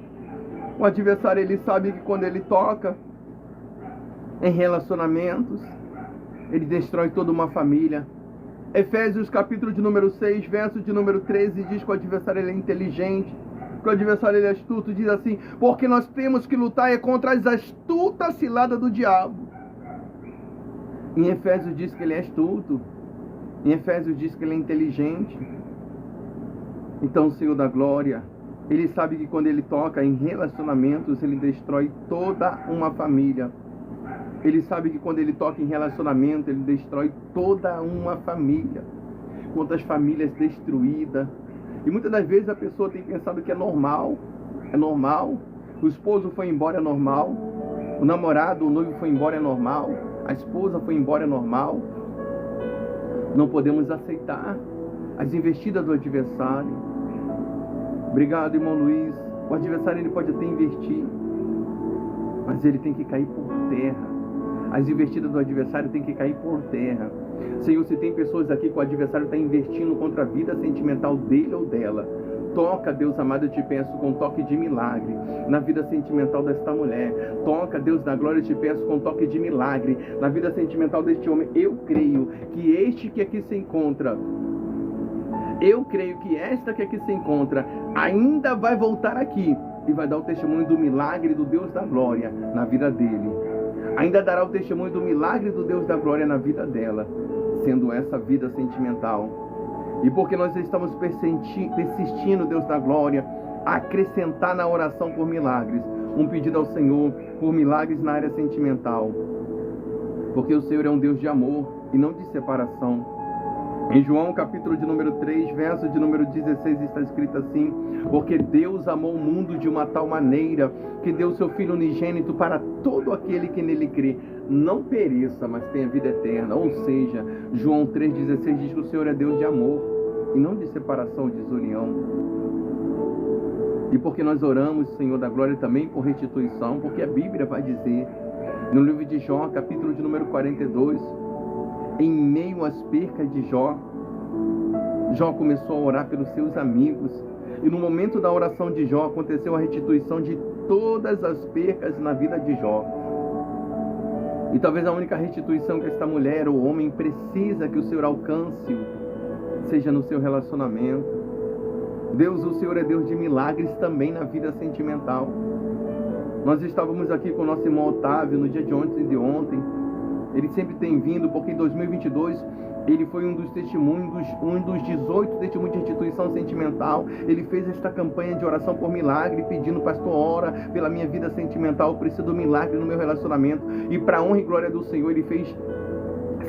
o adversário, ele sabe que quando ele toca em relacionamentos, ele destrói toda uma família. Efésios capítulo de número 6, verso de número 13, diz que o adversário, ele é inteligente, que o adversário, ele é astuto. Diz assim: porque nós temos que lutar contra as astutas ciladas do diabo. Em Efésios diz que ele é astuto. Em Efésios diz que ele é inteligente. Então o Senhor da glória, ele sabe que quando ele toca em relacionamentos, ele destrói toda uma família. Ele sabe que quando ele toca em relacionamento, ele destrói toda uma família. Quantas famílias destruídas. E muitas das vezes a pessoa tem pensado que é normal. É normal. O esposo foi embora, é normal. O namorado, o noivo foi embora, é normal. A esposa foi embora, é normal. Não podemos aceitar as investidas do adversário. Obrigado, irmão Luiz. O adversário, ele pode até investir, mas ele tem que cair por terra. As investidas do adversário têm que cair por terra. Senhor, se tem pessoas aqui que o adversário está investindo contra a vida sentimental dele ou dela, toca, Deus amado, eu te peço, com um toque de milagre na vida sentimental desta mulher. Toca, Deus da glória, eu te peço, com um toque de milagre na vida sentimental deste homem. Eu creio que este que aqui se encontra, eu creio que esta que aqui se encontra ainda vai voltar aqui e vai dar o testemunho do milagre do Deus da glória na vida dele. Ainda dará o testemunho do milagre do Deus da glória na vida dela, sendo essa vida sentimental. E porque nós estamos persistindo, Deus da glória, a acrescentar na oração por milagres, um pedido ao Senhor por milagres na área sentimental. Porque o Senhor é um Deus de amor e não de separação. Em João capítulo de número 3, verso de número 16, está escrito assim: porque Deus amou o mundo de uma tal maneira que deu seu Filho unigênito para todo aquele que nele crê, não pereça, mas tenha vida eterna. Ou seja, João 3,16 diz que o Senhor é Deus de amor e não de separação ou desunião. E porque nós oramos, Senhor da glória, também por restituição, porque a Bíblia vai dizer, no livro de Jó, capítulo de número 42, em meio às percas de Jó, Jó começou a orar pelos seus amigos. E no momento da oração de Jó, aconteceu a restituição de todas as percas na vida de Jó. E talvez a única restituição que esta mulher ou homem precisa que o Senhor alcance seja no seu relacionamento. Deus, o Senhor é Deus de milagres também na vida sentimental. Nós estávamos aqui com o nosso irmão Otávio no dia de ontem e de ontem. Ele sempre tem vindo, porque em 2022 ele foi um dos testemunhos, um dos 18 testemunhos de restituição sentimental. Ele fez esta campanha de oração por milagre, pedindo: pastor, ora pela minha vida sentimental, eu preciso do milagre no meu relacionamento. E para a honra e glória do Senhor, ele fez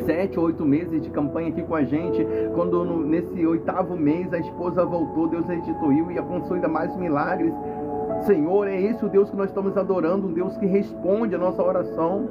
7 ou 8 meses de campanha aqui com a gente. Quando nesse 8º mês a esposa voltou, Deus restituiu e alcançou ainda mais milagres. Senhor, é esse o Deus que nós estamos adorando, um Deus que responde a nossa oração.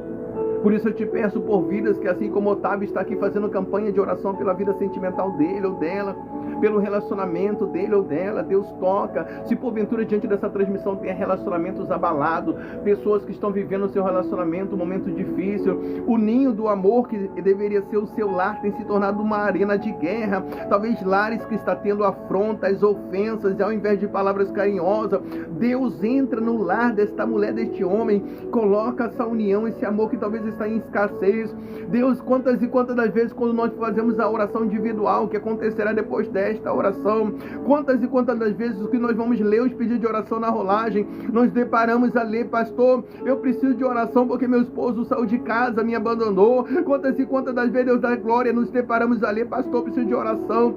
Por isso eu te peço por vidas que, assim como Otávio está aqui fazendo campanha de oração pela vida sentimental dele ou dela, pelo relacionamento dele ou dela, Deus toca. Se porventura diante dessa transmissão tem relacionamentos abalados, pessoas que estão vivendo o seu relacionamento um momento difícil, o ninho do amor que deveria ser o seu lar tem se tornado uma arena de guerra. Talvez lares que está tendo afrontas, ofensas, e ao invés de palavras carinhosas, Deus entra no lar desta mulher, deste homem, coloca essa união, esse amor que talvez está em escassez. Deus, quantas e quantas das vezes quando nós fazemos a oração individual, que acontecerá depois desta oração, quantas e quantas das vezes que nós vamos ler os pedidos de oração na rolagem, nós deparamos a ler: pastor, eu preciso de oração porque meu esposo saiu de casa, me abandonou. Quantas e quantas das vezes, Deus da glória, nos deparamos a ler: pastor, eu preciso de oração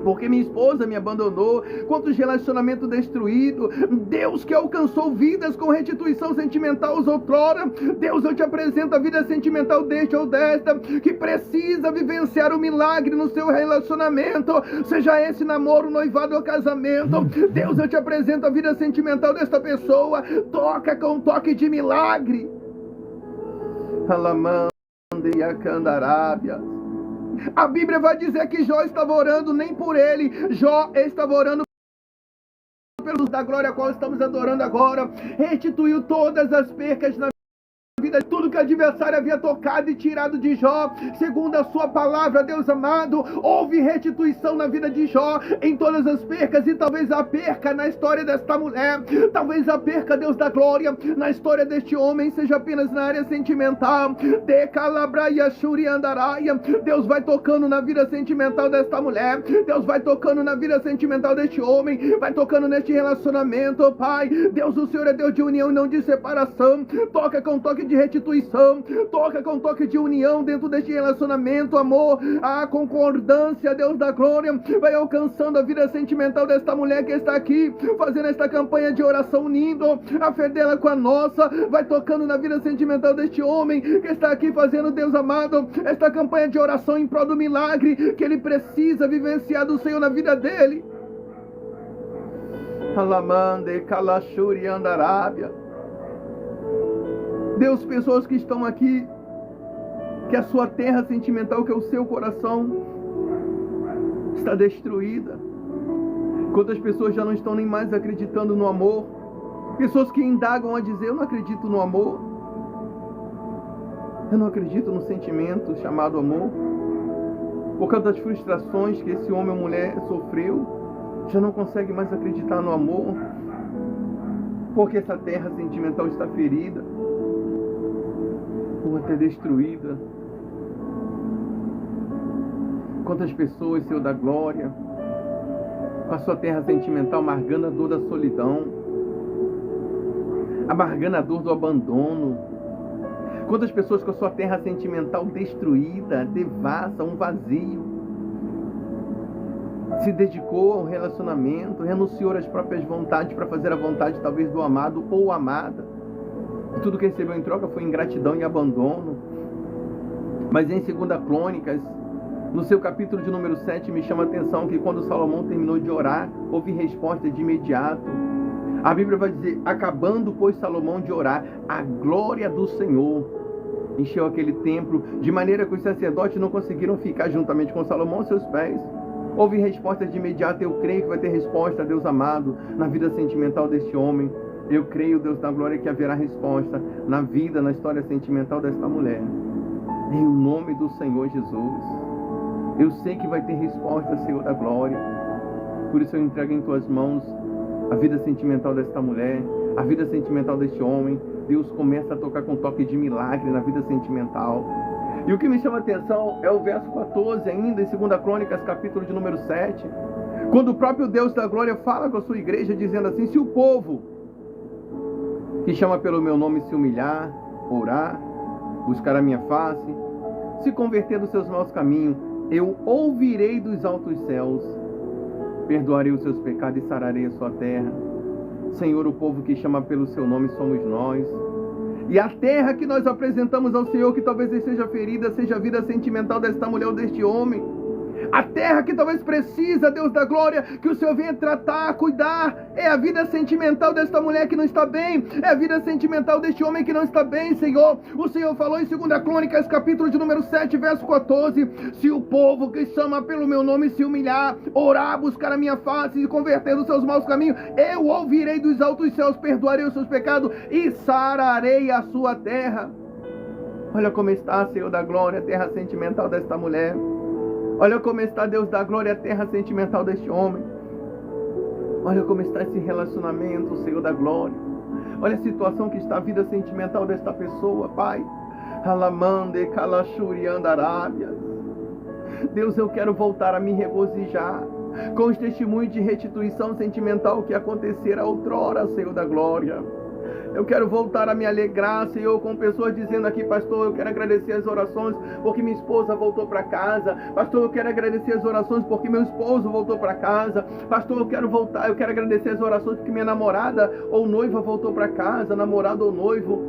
porque minha esposa me abandonou, quantos relacionamentos destruídos. Deus, que alcançou vidas com restituição sentimental outrora. Deus, eu te apresento a vida sentimental deste ou desta, que precisa vivenciar o milagre no seu relacionamento, seja esse namoro, noivado ou casamento. Deus, eu te apresento a vida sentimental desta pessoa, toca com um toque de milagre. Alamande e a Candarábia. A Bíblia vai dizer que Jó estava orando nem por ele, Jó estava orando pelo da glória a qual estamos adorando agora. Restituiu todas as percas na vida, tudo que o adversário havia tocado e tirado de Jó, segundo a sua palavra, Deus amado. Houve restituição na vida de Jó, em todas as percas, e talvez a perca na história desta mulher, talvez a perca, Deus da glória, na história deste homem, seja apenas na área sentimental. Deus vai tocando na vida sentimental desta mulher, Deus vai tocando na vida sentimental deste homem, vai tocando neste relacionamento, Pai. Deus, o Senhor é Deus de união e não de separação. Toca com toque de restituição, toca com toque de união dentro deste relacionamento, amor, a concordância, Deus da glória, vai alcançando a vida sentimental desta mulher que está aqui, fazendo esta campanha de oração, unindo a fé dela com a nossa, vai tocando na vida sentimental deste homem que está aqui fazendo, Deus amado, esta campanha de oração em prol do milagre que ele precisa vivenciar do Senhor na vida dele. Alamande, Kalashuri, Andarábia. Deus, pessoas que estão aqui, que a sua terra sentimental, que é o seu coração, está destruída. Quantas pessoas já não estão nem mais acreditando no amor? Pessoas que indagam a dizer: eu não acredito no amor, eu não acredito no sentimento chamado amor. Por causa das frustrações que esse homem ou mulher sofreu, já não consegue mais acreditar no amor, porque essa terra sentimental está ferida, ou até destruída. Quantas pessoas, Senhor da glória, com a sua terra sentimental amargando a dor da solidão, amargando a dor do abandono. Quantas pessoas com a sua terra sentimental destruída, devassa, um vazio, se dedicou ao relacionamento, renunciou às próprias vontades para fazer a vontade talvez do amado ou amada. E tudo que recebeu em troca foi ingratidão e abandono. Mas em 2 Crônicas, no seu capítulo de número 7, me chama a atenção que quando Salomão terminou de orar, houve resposta de imediato. A Bíblia vai dizer: acabando, pois, Salomão de orar, a glória do Senhor encheu aquele templo, de maneira que os sacerdotes não conseguiram ficar juntamente com Salomão aos seus pés. Houve resposta de imediato. Eu creio que vai ter resposta, Deus amado, na vida sentimental deste homem. Eu creio, Deus da glória, que haverá resposta na vida, na história sentimental desta mulher. Em nome do Senhor Jesus. Eu sei que vai ter resposta, Senhor da glória. Por isso eu entrego em tuas mãos a vida sentimental desta mulher, a vida sentimental deste homem. Deus começa a tocar com toque de milagre na vida sentimental. E o que me chama a atenção é o verso 14 ainda, em 2 Crônicas, capítulo de número 7. Quando o próprio Deus da glória fala com a sua igreja, dizendo assim: se o povo que chama pelo meu nome se humilhar, orar, buscar a minha face, se converter dos seus maus caminhos, eu ouvirei dos altos céus, perdoarei os seus pecados e sararei a sua terra. Senhor, o povo que chama pelo seu nome somos nós. E a terra que nós apresentamos ao Senhor, que talvez seja ferida, seja a vida sentimental desta mulher ou deste homem. A terra que talvez precisa, Deus da glória, que o Senhor venha tratar, cuidar, é a vida sentimental desta mulher que não está bem, é a vida sentimental deste homem que não está bem, Senhor. O Senhor falou em 2 Crônicas, capítulo de número 7, verso 14, se o povo que chama pelo meu nome se humilhar, orar, buscar a minha face e converter dos seus maus caminhos, eu ouvirei dos altos céus, perdoarei os seus pecados e sararei a sua terra. Olha como está, Senhor da glória, a terra sentimental desta mulher. Olha como está, Deus da glória, a terra sentimental deste homem. Olha como está esse relacionamento, Senhor da glória. Olha a situação que está a vida sentimental desta pessoa, Pai. Alamande, Kalashuri, Andarábias. Deus, eu quero voltar a me regozijar com os testemunhos de restituição sentimental que acontecera outrora, Senhor da glória. Eu quero voltar a me alegrar, Senhor, com pessoas dizendo aqui, pastor, eu quero agradecer as orações porque minha esposa voltou para casa. Pastor, eu quero agradecer as orações porque meu esposo voltou para casa. Pastor, eu quero agradecer as orações porque minha namorada ou noiva voltou para casa, namorado ou noivo.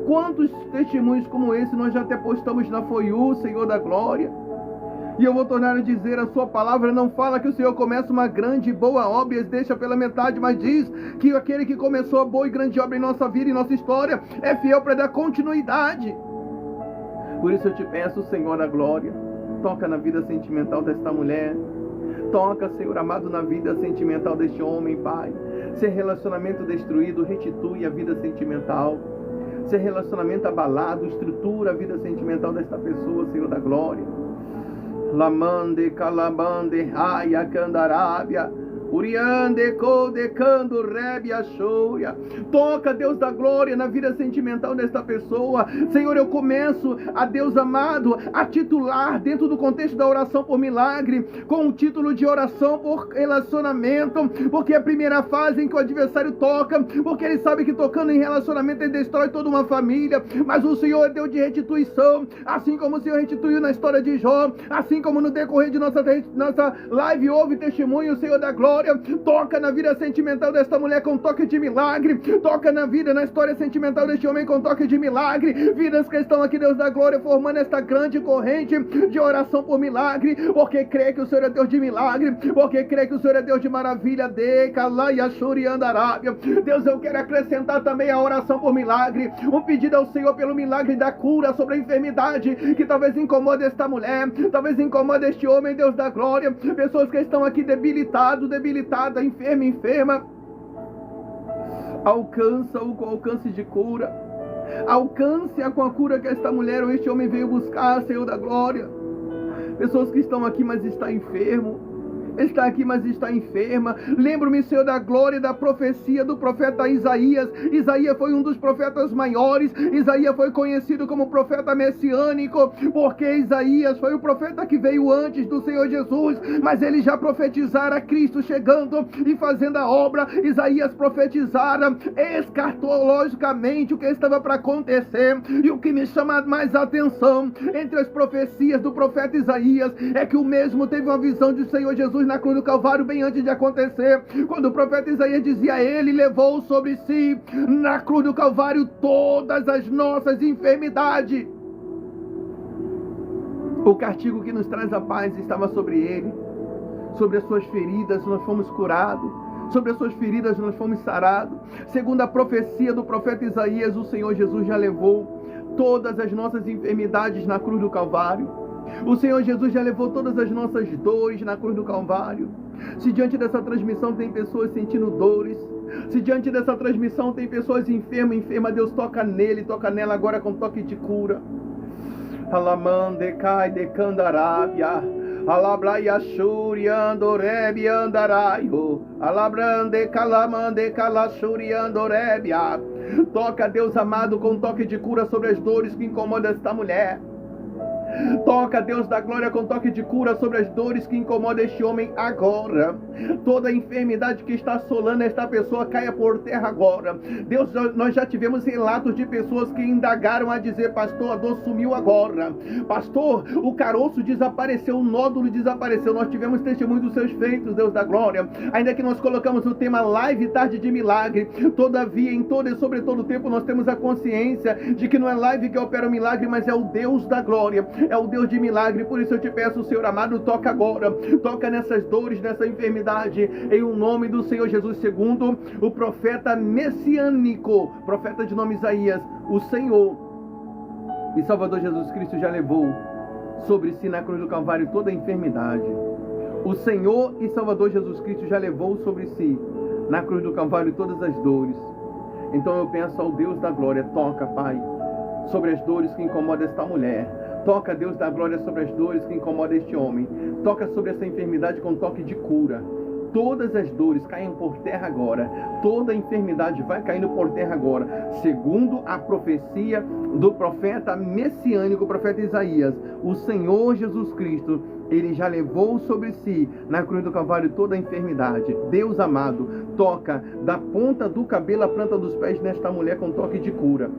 Quantos testemunhos como esse nós já até postamos na FOIU, Senhor da Glória. E eu vou tornar a dizer, a sua palavra não fala que o Senhor começa uma grande e boa obra e as deixa pela metade, mas diz que aquele que começou a boa e grande obra em nossa vida e nossa história é fiel para dar continuidade. Por isso eu te peço, Senhor da Glória, toca na vida sentimental desta mulher. Toca, Senhor amado, na vida sentimental deste homem, Pai. Se relacionamento destruído, restitui a vida sentimental. Se relacionamento abalado, estrutura a vida sentimental desta pessoa, Senhor da Glória. Lamande, calabande, raia, candarábia, uriande, codecando, rebia, shoia. Toca, Deus da glória, na vida sentimental desta pessoa. Senhor, eu começo, a Deus amado, a titular dentro do contexto da oração por milagre, com o título de oração por relacionamento, porque é a primeira fase em que o adversário toca, porque ele sabe que tocando em relacionamento ele destrói toda uma família, mas o Senhor é Deus de restituição, assim como o Senhor restituiu na história de Jó, assim como no decorrer de nossa live houve testemunho, Senhor da glória. Toca na vida sentimental desta mulher com toque de milagre. Toca na vida, na história sentimental deste homem com toque de milagre. Vidas que estão aqui, Deus da glória, formando esta grande corrente de oração por milagre, porque crê que o Senhor é Deus de milagre, porque crê que o Senhor é Deus de maravilha. Deus, eu quero acrescentar também a oração por milagre, um pedido ao Senhor pelo milagre da cura sobre a enfermidade que talvez incomode esta mulher, talvez incomode este homem, Deus da glória. Pessoas que estão aqui debilitada, enferma, alcança-o com alcance de cura, alcance-a com a cura que esta mulher ou este homem veio buscar, Senhor da glória. Pessoas que estão aqui, mas está enfermo, está aqui, mas está enferma. Lembro-me, Senhor da glória, da profecia do profeta Isaías. Isaías foi um dos profetas maiores. Isaías foi conhecido como profeta messiânico, porque Isaías foi o profeta que veio antes do Senhor Jesus, mas ele já profetizara Cristo chegando e fazendo a obra. Isaías profetizara escatologicamente o que estava para acontecer. E o que me chama mais a atenção entre as profecias do profeta Isaías é que o mesmo teve uma visão do Senhor Jesus na cruz do Calvário bem antes de acontecer, quando o profeta Isaías dizia: ele levou sobre si na cruz do Calvário todas as nossas enfermidades. O castigo que nos traz a paz estava sobre ele, sobre as suas feridas nós fomos curados, sobre as suas feridas nós fomos sarados. Segundo a profecia do profeta Isaías, o Senhor Jesus já levou todas as nossas enfermidades na cruz do Calvário. O Senhor Jesus já levou todas as nossas dores na cruz do Calvário. Se diante dessa transmissão tem pessoas sentindo dores, se diante dessa transmissão tem pessoas enfermas, Deus toca nele, toca nela agora com toque de cura. Alamande cai de candarábia, alabraia shuriando rebi andaraio, alabrande calamande calashuriando rebia. Toca, Deus amado, com toque de cura sobre as dores que incomodam esta mulher. Toca, Deus da glória, com toque de cura sobre as dores que incomodam este homem agora. Toda enfermidade que está assolando esta pessoa caia por terra agora. Deus, nós já tivemos relatos de pessoas que indagaram a dizer: pastor, a dor sumiu agora. Pastor, o caroço desapareceu, o nódulo desapareceu. Nós tivemos testemunho dos seus feitos, Deus da glória. Ainda que nós colocamos o tema live tarde de milagre, todavia, em todo e sobre todo o tempo, nós temos a consciência de que não é live que opera o milagre, mas é o Deus da glória, é o Deus de milagre. Por isso eu te peço, Senhor amado, toca agora, toca nessas dores, nessa enfermidade, em o nome do Senhor Jesus. Segundo o profeta messiânico, profeta de nome Isaías, o Senhor e Salvador Jesus Cristo já levou sobre si na cruz do Calvário toda a enfermidade. O Senhor e Salvador Jesus Cristo já levou sobre si na cruz do Calvário todas as dores. Então eu peço ao Deus da glória, toca, Pai, sobre as dores que incomodam esta mulher. Toca, Deus da glória, sobre as dores que incomodam este homem. Toca sobre essa enfermidade com toque de cura. todas as dores caiam por terra agora, toda enfermidade vai caindo por terra agora, segundo a profecia do profeta messiânico, o profeta Isaías. O Senhor Jesus Cristo, Ele já levou sobre si, na cruz do Calvário, toda a enfermidade. Deus amado, toca da ponta do cabelo à planta dos pés nesta mulher com toque de cura.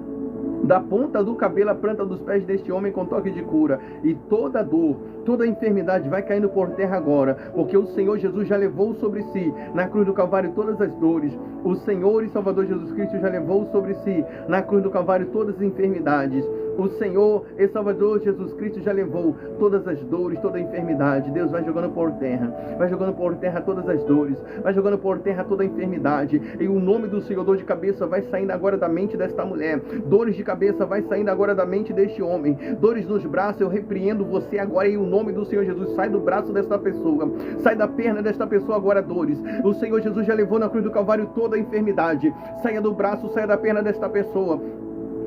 Da ponta do cabelo à planta dos pés deste homem com toque de cura. E toda dor, toda enfermidade vai caindo por terra agora, porque o Senhor Jesus já levou sobre si, na cruz do Calvário, todas as dores. O Senhor e Salvador Jesus Cristo já levou sobre si, na cruz do Calvário, todas as enfermidades. O Senhor e Salvador Jesus Cristo já levou todas as dores, toda a enfermidade. Deus vai jogando por terra, vai jogando por terra todas as dores, vai jogando por terra toda a enfermidade. E o nome do Senhor, dor de cabeça, vai saindo agora da mente desta mulher. Dores de cabeça vai saindo agora da mente deste homem. Dores nos braços, eu repreendo você agora em o nome do Senhor Jesus. Sai do braço desta pessoa, sai da perna desta pessoa agora dores. O Senhor Jesus já levou na cruz do Calvário toda a enfermidade. Saia do braço, saia da perna desta pessoa.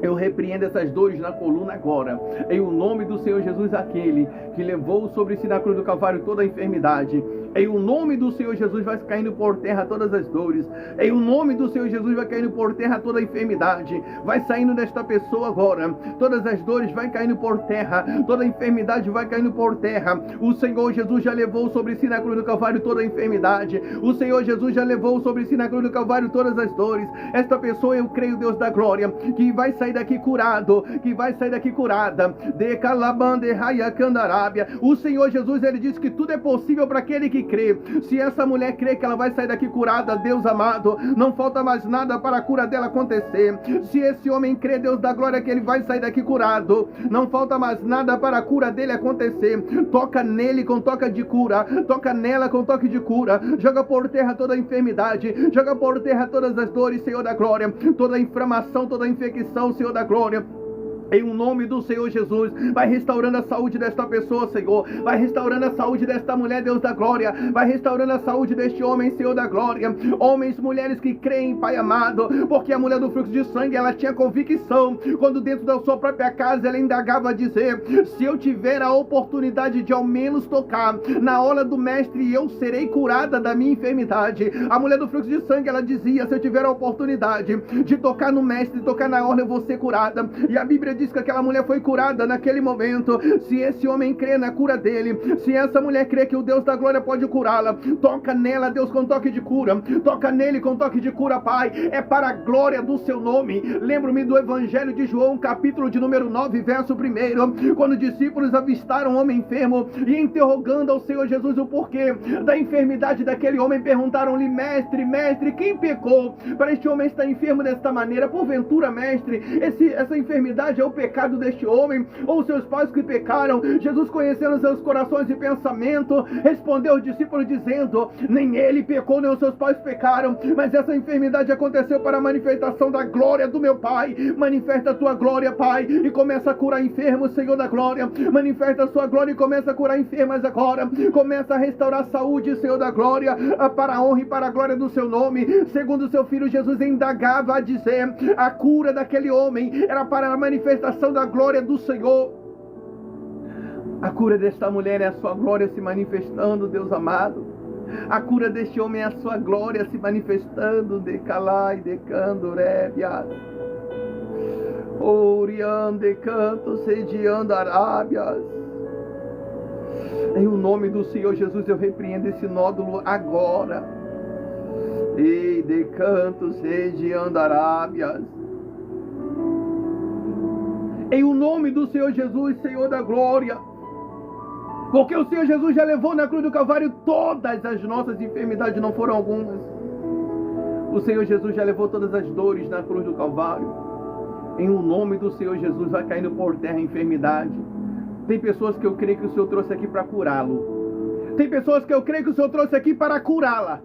Eu repreendo essas dores na coluna agora, em o nome do Senhor Jesus, aquele que levou sobre si na cruz do Calvário toda a enfermidade. Em o nome do Senhor Jesus vai caindo por terra todas as dores. Em o nome do Senhor Jesus vai caindo por terra toda a enfermidade. Vai saindo desta pessoa agora. Todas as dores vai caindo por terra. Toda a enfermidade vai caindo por terra. O Senhor Jesus já levou sobre si na cruz do Calvário toda a enfermidade. O Senhor Jesus já levou sobre si na cruz do Calvário todas as dores. Esta pessoa, eu creio, Deus da glória, que vai sair daqui curado, que vai sair daqui curada. De calabande raia candarábia. O Senhor Jesus, Ele disse que tudo é possível para aquele que crê. Se essa mulher crê que ela vai sair daqui curada, Deus amado, não falta mais nada para a cura dela acontecer. Se esse homem crê, Deus da glória, que ele vai sair daqui curado, não falta mais nada para a cura dele acontecer. Toca nele com toque de cura, toca nela com toque de cura. Joga por terra toda a enfermidade, joga por terra todas as dores, Senhor da glória, toda a inflamação, toda a infecção, Senhor da glória. Em o nome do Senhor Jesus, vai restaurando a saúde desta pessoa, Senhor. Vai restaurando a saúde desta mulher, Deus da glória. Vai restaurando a saúde deste homem, Senhor da glória. Homens, mulheres que creem, Pai amado, porque a mulher do fluxo de sangue, ela tinha convicção, quando dentro da sua própria casa ela indagava a dizer: se eu tiver a oportunidade de ao menos tocar na orla do mestre, eu serei curada da minha enfermidade. A mulher do fluxo de sangue, ela dizia: se eu tiver a oportunidade de tocar no mestre, tocar na orla, eu vou ser curada. E a Bíblia diz que aquela mulher foi curada naquele momento. Se esse homem crê na cura dele, se essa mulher crê que o Deus da glória pode curá-la, toca nela, Deus, com toque de cura. Toca nele com toque de cura, Pai. É para a glória do seu nome. Lembro-me do Evangelho de João, capítulo de número 9, verso 1, quando os discípulos avistaram um homem enfermo e, interrogando ao Senhor Jesus o porquê da enfermidade daquele homem, perguntaram-lhe: mestre, mestre, quem pecou para este homem estar enfermo desta maneira? Porventura, mestre, essa enfermidade é o pecado deste homem, ou seus pais que pecaram? Jesus, conhecendo seus corações e pensamento, respondeu aos discípulos dizendo: nem ele pecou, nem os seus pais pecaram, mas essa enfermidade aconteceu para a manifestação da glória do meu Pai. Manifesta a tua glória, Pai, e começa a curar enfermos, Senhor da glória. Manifesta a sua glória e começa a curar enfermas agora. Começa a restaurar a saúde, Senhor da glória, para a honra e para a glória do seu nome. Segundo o seu filho Jesus indagava a dizer, a cura daquele homem era para a manifestação da glória do Senhor. A cura desta mulher é a sua glória se manifestando, Deus amado. A cura deste homem é a sua glória se manifestando. De calai, de candorébias, oriande canto, sediando arábias. Em o nome do Senhor Jesus, eu repreendo esse nódulo agora. E de canto, sediando arábias. Em o nome do Senhor Jesus, Senhor da glória. Porque o Senhor Jesus já levou na cruz do Calvário todas as nossas enfermidades, não foram algumas. O Senhor Jesus já levou todas as dores na cruz do Calvário. Em o nome do Senhor Jesus vai caindo por terra a enfermidade. Tem pessoas que eu creio que o Senhor trouxe aqui para curá-lo. Tem pessoas que eu creio que o Senhor trouxe aqui para curá-la.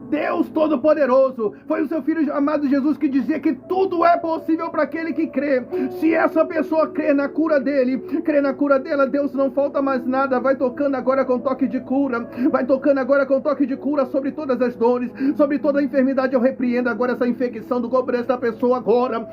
Deus Todo-Poderoso. Foi o seu Filho amado Jesus que dizia que tudo é possível para aquele que crê. Se essa pessoa crê na cura dele, crê na cura dela, Deus, não falta mais nada. Vai tocando agora com toque de cura. Vai tocando agora com toque de cura sobre todas as dores, sobre toda a enfermidade. Eu repreendo agora essa infecção do corpo dessa pessoa agora.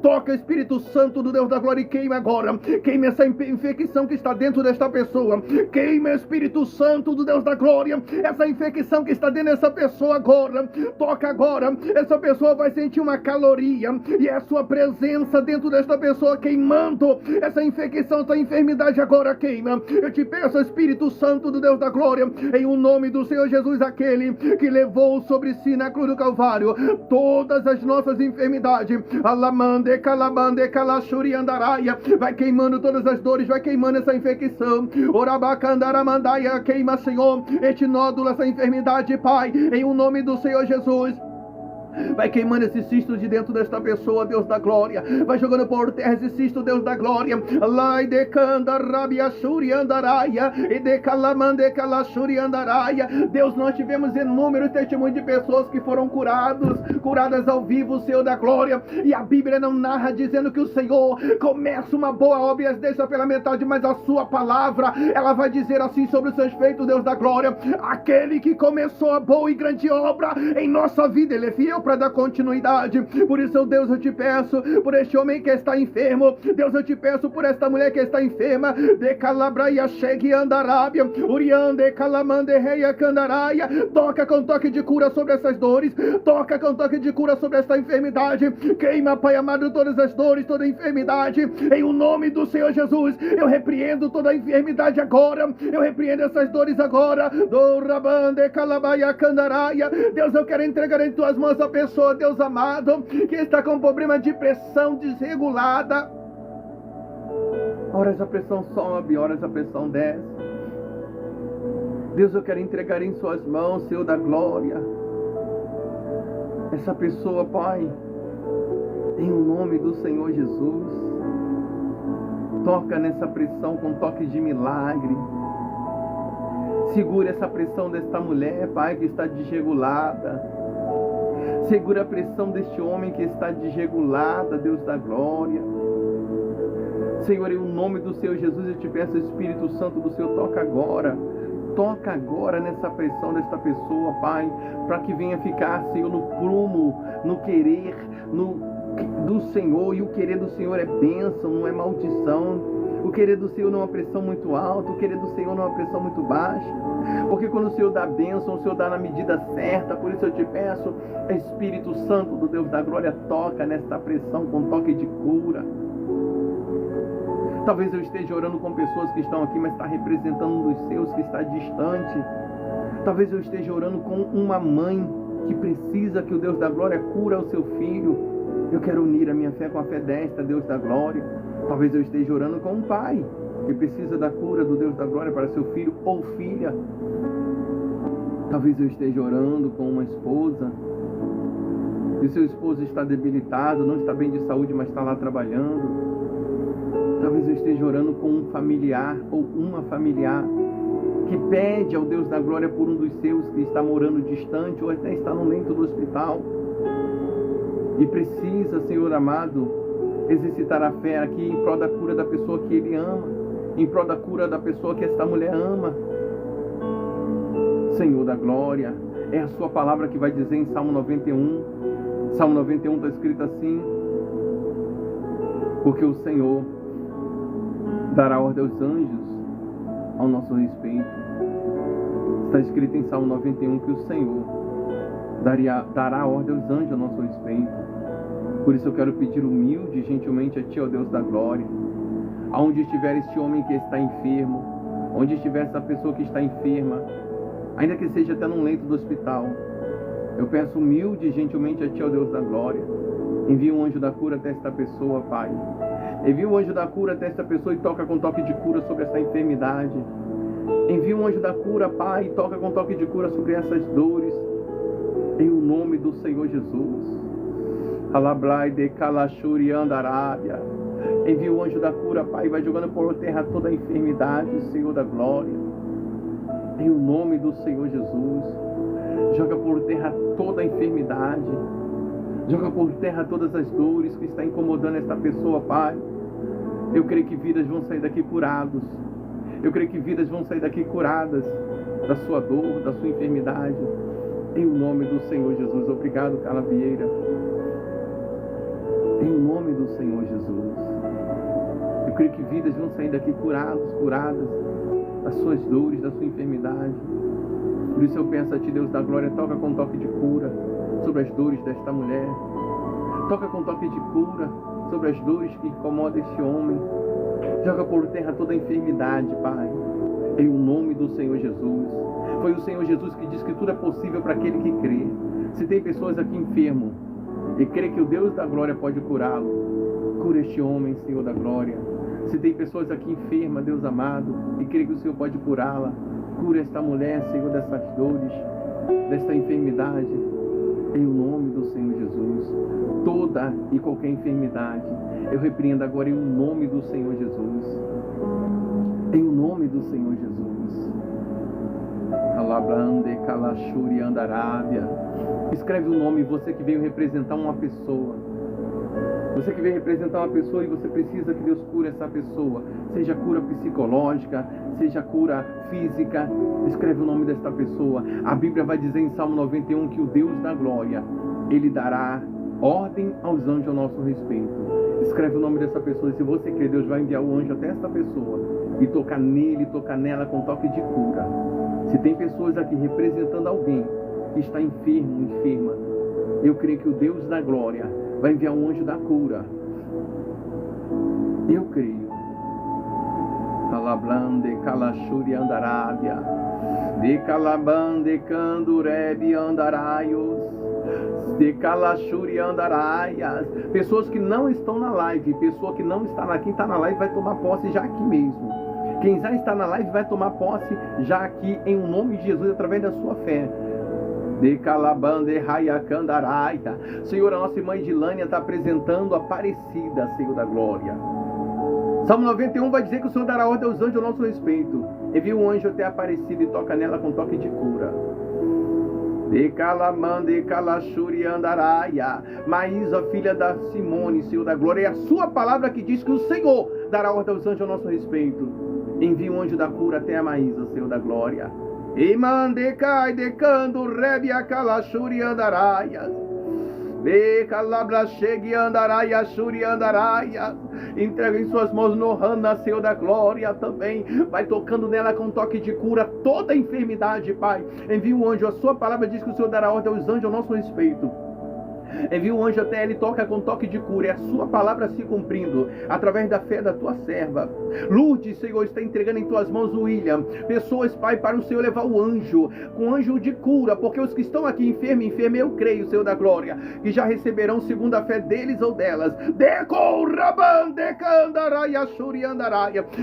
Toca, Espírito Santo do Deus da glória, e queima agora. Queime essa infecção que está dentro desta pessoa. Queime, Espírito Santo do Deus da glória, essa infecção que está dentro dessa pessoa agora. Toca agora. Essa pessoa vai sentir uma caloria, e é a sua presença dentro desta pessoa queimando essa infecção, essa enfermidade agora queima. Eu te peço, Espírito Santo do Deus da glória, em o nome do Senhor Jesus, aquele que levou sobre si na cruz do Calvário todas as nossas enfermidades. Alamande, calabande, calachuri, andaraia. Vai queimando todas as dores, vai queimando essa infecção. Orabacandaramandaia, queima, Senhor, este nódulo, essa enfermidade, Pai, em o nome do Senhor Jesus. Vai queimando esse cisto de dentro desta pessoa, Deus da glória. Vai jogando por terra esse cisto, Deus da glória. Lai de canda rabia shuri andaraia e de calamande calashuri andaraia. Deus, nós tivemos inúmeros testemunhos de pessoas que foram curadas ao vivo, Senhor da glória. E a Bíblia não narra dizendo que o Senhor começa uma boa obra e as deixa pela metade, mas a sua palavra, ela vai dizer assim sobre os seus feitos, Deus da glória: aquele que começou a boa e grande obra em nossa vida, ele é fiel para dar continuidade. Por isso, Deus, eu te peço por este homem que está enfermo. Deus, eu te peço por esta mulher que está enferma. De calabraia chegue andarábia, uriande calamande reia candaraia. Toca com toque de cura sobre essas dores. Toca com toque de cura sobre esta enfermidade. Queima, Pai amado, todas as dores, toda a enfermidade. Em o nome do Senhor Jesus, eu repreendo toda a enfermidade agora. Eu repreendo essas dores agora. Do rabande calabaia candaraia. Deus, eu quero entregar em tuas mãos a pessoa, Deus amado, que está com problema de pressão desregulada. Horas a pressão sobe, horas a pressão desce. Deus, eu quero entregar em suas mãos, Senhor da glória, essa pessoa, Pai, em o nome do Senhor Jesus. Toca nessa pressão com toque de milagre. Segura essa pressão desta mulher, Pai, que está desregulada. Segura a pressão deste homem que está desregulada, Deus da glória. Senhor, em nome do Senhor Jesus, eu te peço, Espírito Santo do Senhor, toca agora nessa pressão desta pessoa, Pai, para que venha ficar, Senhor, no prumo, no querer, do Senhor. E o querer do Senhor é bênção, não é maldição. O querer do Senhor não é uma pressão muito alta, o querer do Senhor não é uma pressão muito baixa. Porque quando o Senhor dá bênção, o Senhor dá na medida certa. Por isso eu te peço, Espírito Santo do Deus da glória, toca nesta pressão com toque de cura. Talvez eu esteja orando com pessoas que estão aqui, mas está representando um dos seus que está distante. Talvez eu esteja orando com uma mãe que precisa que o Deus da glória cura o seu filho. Eu quero unir a minha fé com a fé desta, Deus da glória. Talvez eu esteja orando com um pai que precisa da cura do Deus da glória para seu filho ou filha. Talvez eu esteja orando com uma esposa e o seu esposo está debilitado, não está bem de saúde, mas está lá trabalhando. Talvez eu esteja orando com um familiar ou uma familiar que pede ao Deus da glória por um dos seus que está morando distante ou até está no leito do hospital e precisa, Senhor amado, exercitar a fé aqui em prol da cura da pessoa que ele ama, em prol da cura da pessoa que esta mulher ama. Senhor da glória, é a sua palavra que vai dizer em Salmo 91. Salmo 91 está escrito assim: porque o Senhor dará ordem aos anjos ao nosso respeito. Está escrito em Salmo 91 que o Senhor dará ordem aos anjos ao nosso respeito. Por isso eu quero pedir humilde e gentilmente a Ti, ó Deus da glória, aonde estiver este homem que está enfermo, onde estiver essa pessoa que está enferma, ainda que seja até num leito do hospital, eu peço humilde e gentilmente a Ti, ó Deus da glória, envia um anjo da cura até esta pessoa, Pai. Envia um anjo da cura até esta pessoa e toca com toque de cura sobre essa enfermidade. Envia um anjo da cura, Pai, e toca com toque de cura sobre essas dores, em o nome do Senhor Jesus. Alablai de calachuri andarábia. Envia o anjo da cura, Pai, e vai jogando por terra toda a enfermidade, Senhor da glória. Em o nome do Senhor Jesus. Joga por terra toda a enfermidade. Joga por terra todas as dores que está incomodando esta pessoa, Pai. Eu creio que vidas vão sair daqui curados. Eu creio que vidas vão sair daqui curadas da sua dor, da sua enfermidade. Em o nome do Senhor Jesus. Obrigado, Carla Vieira. Em o nome do Senhor Jesus. Eu creio que vidas vão sair daqui curadas das suas dores, da sua enfermidade. Por isso eu peço a Ti, Deus da glória, toca com toque de cura sobre as dores desta mulher. Toca com toque de cura sobre as dores que incomodam este homem. Joga por terra toda a enfermidade, Pai. Em o nome do Senhor Jesus. Foi o Senhor Jesus que diz que tudo é possível para aquele que crê. Se tem pessoas aqui enfermos e crê que o Deus da glória pode curá-lo, cura este homem, Senhor da glória. Se tem pessoas aqui enfermas, Deus amado, e crê que o Senhor pode curá-la, cura esta mulher, Senhor, dessas dores, desta enfermidade. Em o nome do Senhor Jesus. Toda e qualquer enfermidade, eu repreendo agora em o nome do Senhor Jesus. Em o nome do Senhor Jesus. Alabrande, Kalashuri, Andarábia. Escreve o nome, você que veio representar uma pessoa. Você que veio representar uma pessoa e você precisa que Deus cure essa pessoa. Seja cura psicológica, seja cura física. Escreve o nome desta pessoa. A Bíblia vai dizer em Salmo 91 que o Deus da glória, Ele dará ordem aos anjos ao nosso respeito. Escreve o nome dessa pessoa. E se você crê, Deus vai enviar o anjo até esta pessoa e tocar nele, tocar nela com toque de cura. Se tem pessoas aqui representando alguém que está enfermo, enferma, eu creio que o Deus da glória vai enviar um anjo da cura. Eu creio. Alablande, Kalashuri, Andarábia. De Calabande, Candurebe, Andaraios. De Kalashuri, Andaraias. Pessoas que não estão na live, pessoa que não está lá, quem está na live vai tomar posse já aqui mesmo. Quem já está na live vai tomar posse já aqui em o nome de Jesus através da sua fé. De Calabande, Rayacandaraia. Senhor, a nossa irmã Edilânia está apresentando a Aparecida, Senhor da glória. Salmo 91 vai dizer que o Senhor dará ordem aos anjos ao nosso respeito. Envia um anjo até a Aparecida e toca nela com toque de cura. De Calamande, Kalashuri, Andaraia. Maísa, filha da Simone, Senhor da glória. É a sua palavra que diz que o Senhor dará ordem aos anjos ao nosso respeito. Envia um anjo da cura até a Maísa, Senhor da glória. E mande cai decando rebia Kalashuri, Andaraia. De Calabra chegue Andaraia, Shuri, Andaraia. Entrega em suas mãos Nohana, Senhor da glória também. Vai tocando nela com toque de cura toda enfermidade, Pai. Envia um anjo, a sua palavra diz que o Senhor dará ordem aos anjos ao nosso respeito. Envia um anjo até ele, toca com toque de cura. É a sua palavra se cumprindo através da fé da tua serva. Lourdes, Senhor, está entregando em tuas mãos o William. Pessoas, Pai, para o Senhor levar o anjo, com anjo de cura, porque os que estão aqui enfermos, eu creio, Senhor da glória, que já receberão segundo a fé deles ou delas.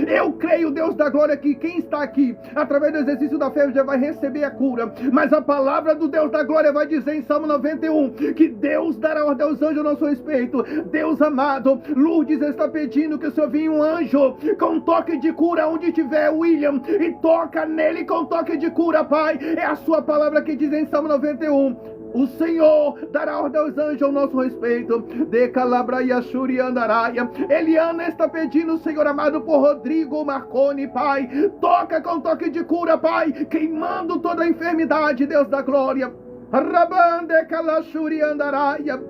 Eu creio, Deus da glória, que quem está aqui, através do exercício da fé, já vai receber a cura. Mas a palavra do Deus da glória vai dizer em Salmo 91 que Deus dará ordem aos anjos a nosso respeito. Deus amado, Lourdes está pedindo que o Senhor venha um anjo com toque de cura onde tiver William e toca nele com toque de cura, Pai. É a sua palavra que diz em Salmo 91. O Senhor dará ordem aos anjos ao nosso respeito. De Calabra e Ashuri Andaraia. Eliana está pedindo, Senhor amado, por Rodrigo Marconi, Pai. Toca com toque de cura, Pai, queimando toda a enfermidade, Deus da glória. Rabande Kalashuri Andaraia.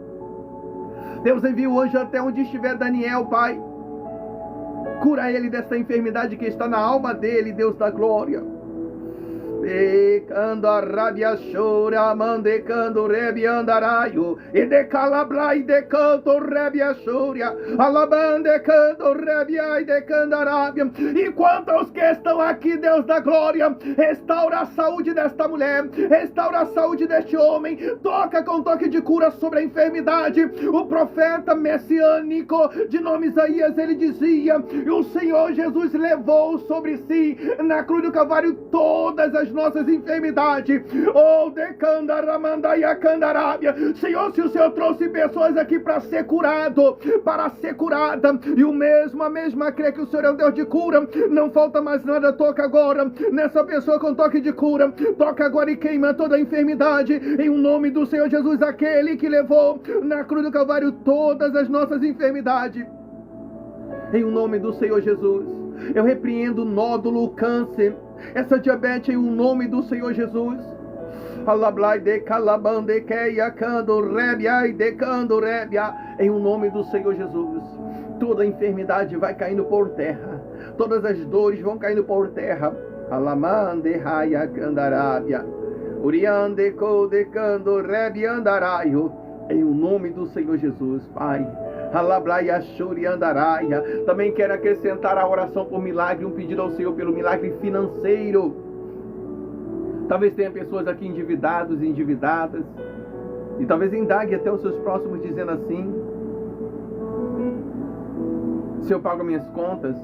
Deus envia o anjo até onde estiver Daniel, Pai. Cura ele dessa enfermidade que está na alma dele, Deus da glória. Decando a rabia chora, mandecando rebi andaraio, e de calabra e de canto rebi a choria, alabandecando rebi e de candarábia. E quanto aos que estão aqui, Deus da glória, restaura a saúde desta mulher, restaura a saúde deste homem, toca com toque de cura sobre a enfermidade. O profeta messiânico de nome Isaías, ele dizia, e o Senhor Jesus levou sobre si, na cruz do Calvário, todas as nossas enfermidades. Oh, Decandaramandaya Candarábia. Senhor, se o Senhor trouxe pessoas aqui para ser curado, para ser curada, e a mesma crê que o Senhor é um Deus de cura, não falta mais nada, toca agora nessa pessoa com toque de cura, toca agora e queima toda a enfermidade, em o nome do Senhor Jesus, aquele que levou na cruz do Calvário todas as nossas enfermidades. Em o nome do Senhor Jesus, eu repreendo o nódulo, o câncer, essa diabetes, em o nome do Senhor Jesus. Em o nome do Senhor Jesus, toda enfermidade vai caindo por terra, todas as dores vão caindo por terra. Alamande raia candarábia, uriande codecando rebi andaraio. Em o nome do Senhor Jesus, Pai. Alablaia shuri andaraia. Também quero acrescentar a oração por milagre, um pedido ao Senhor pelo milagre financeiro. Talvez tenha pessoas aqui endividados e endividadas, e talvez indague até os seus próximos dizendo assim: se eu pago minhas contas,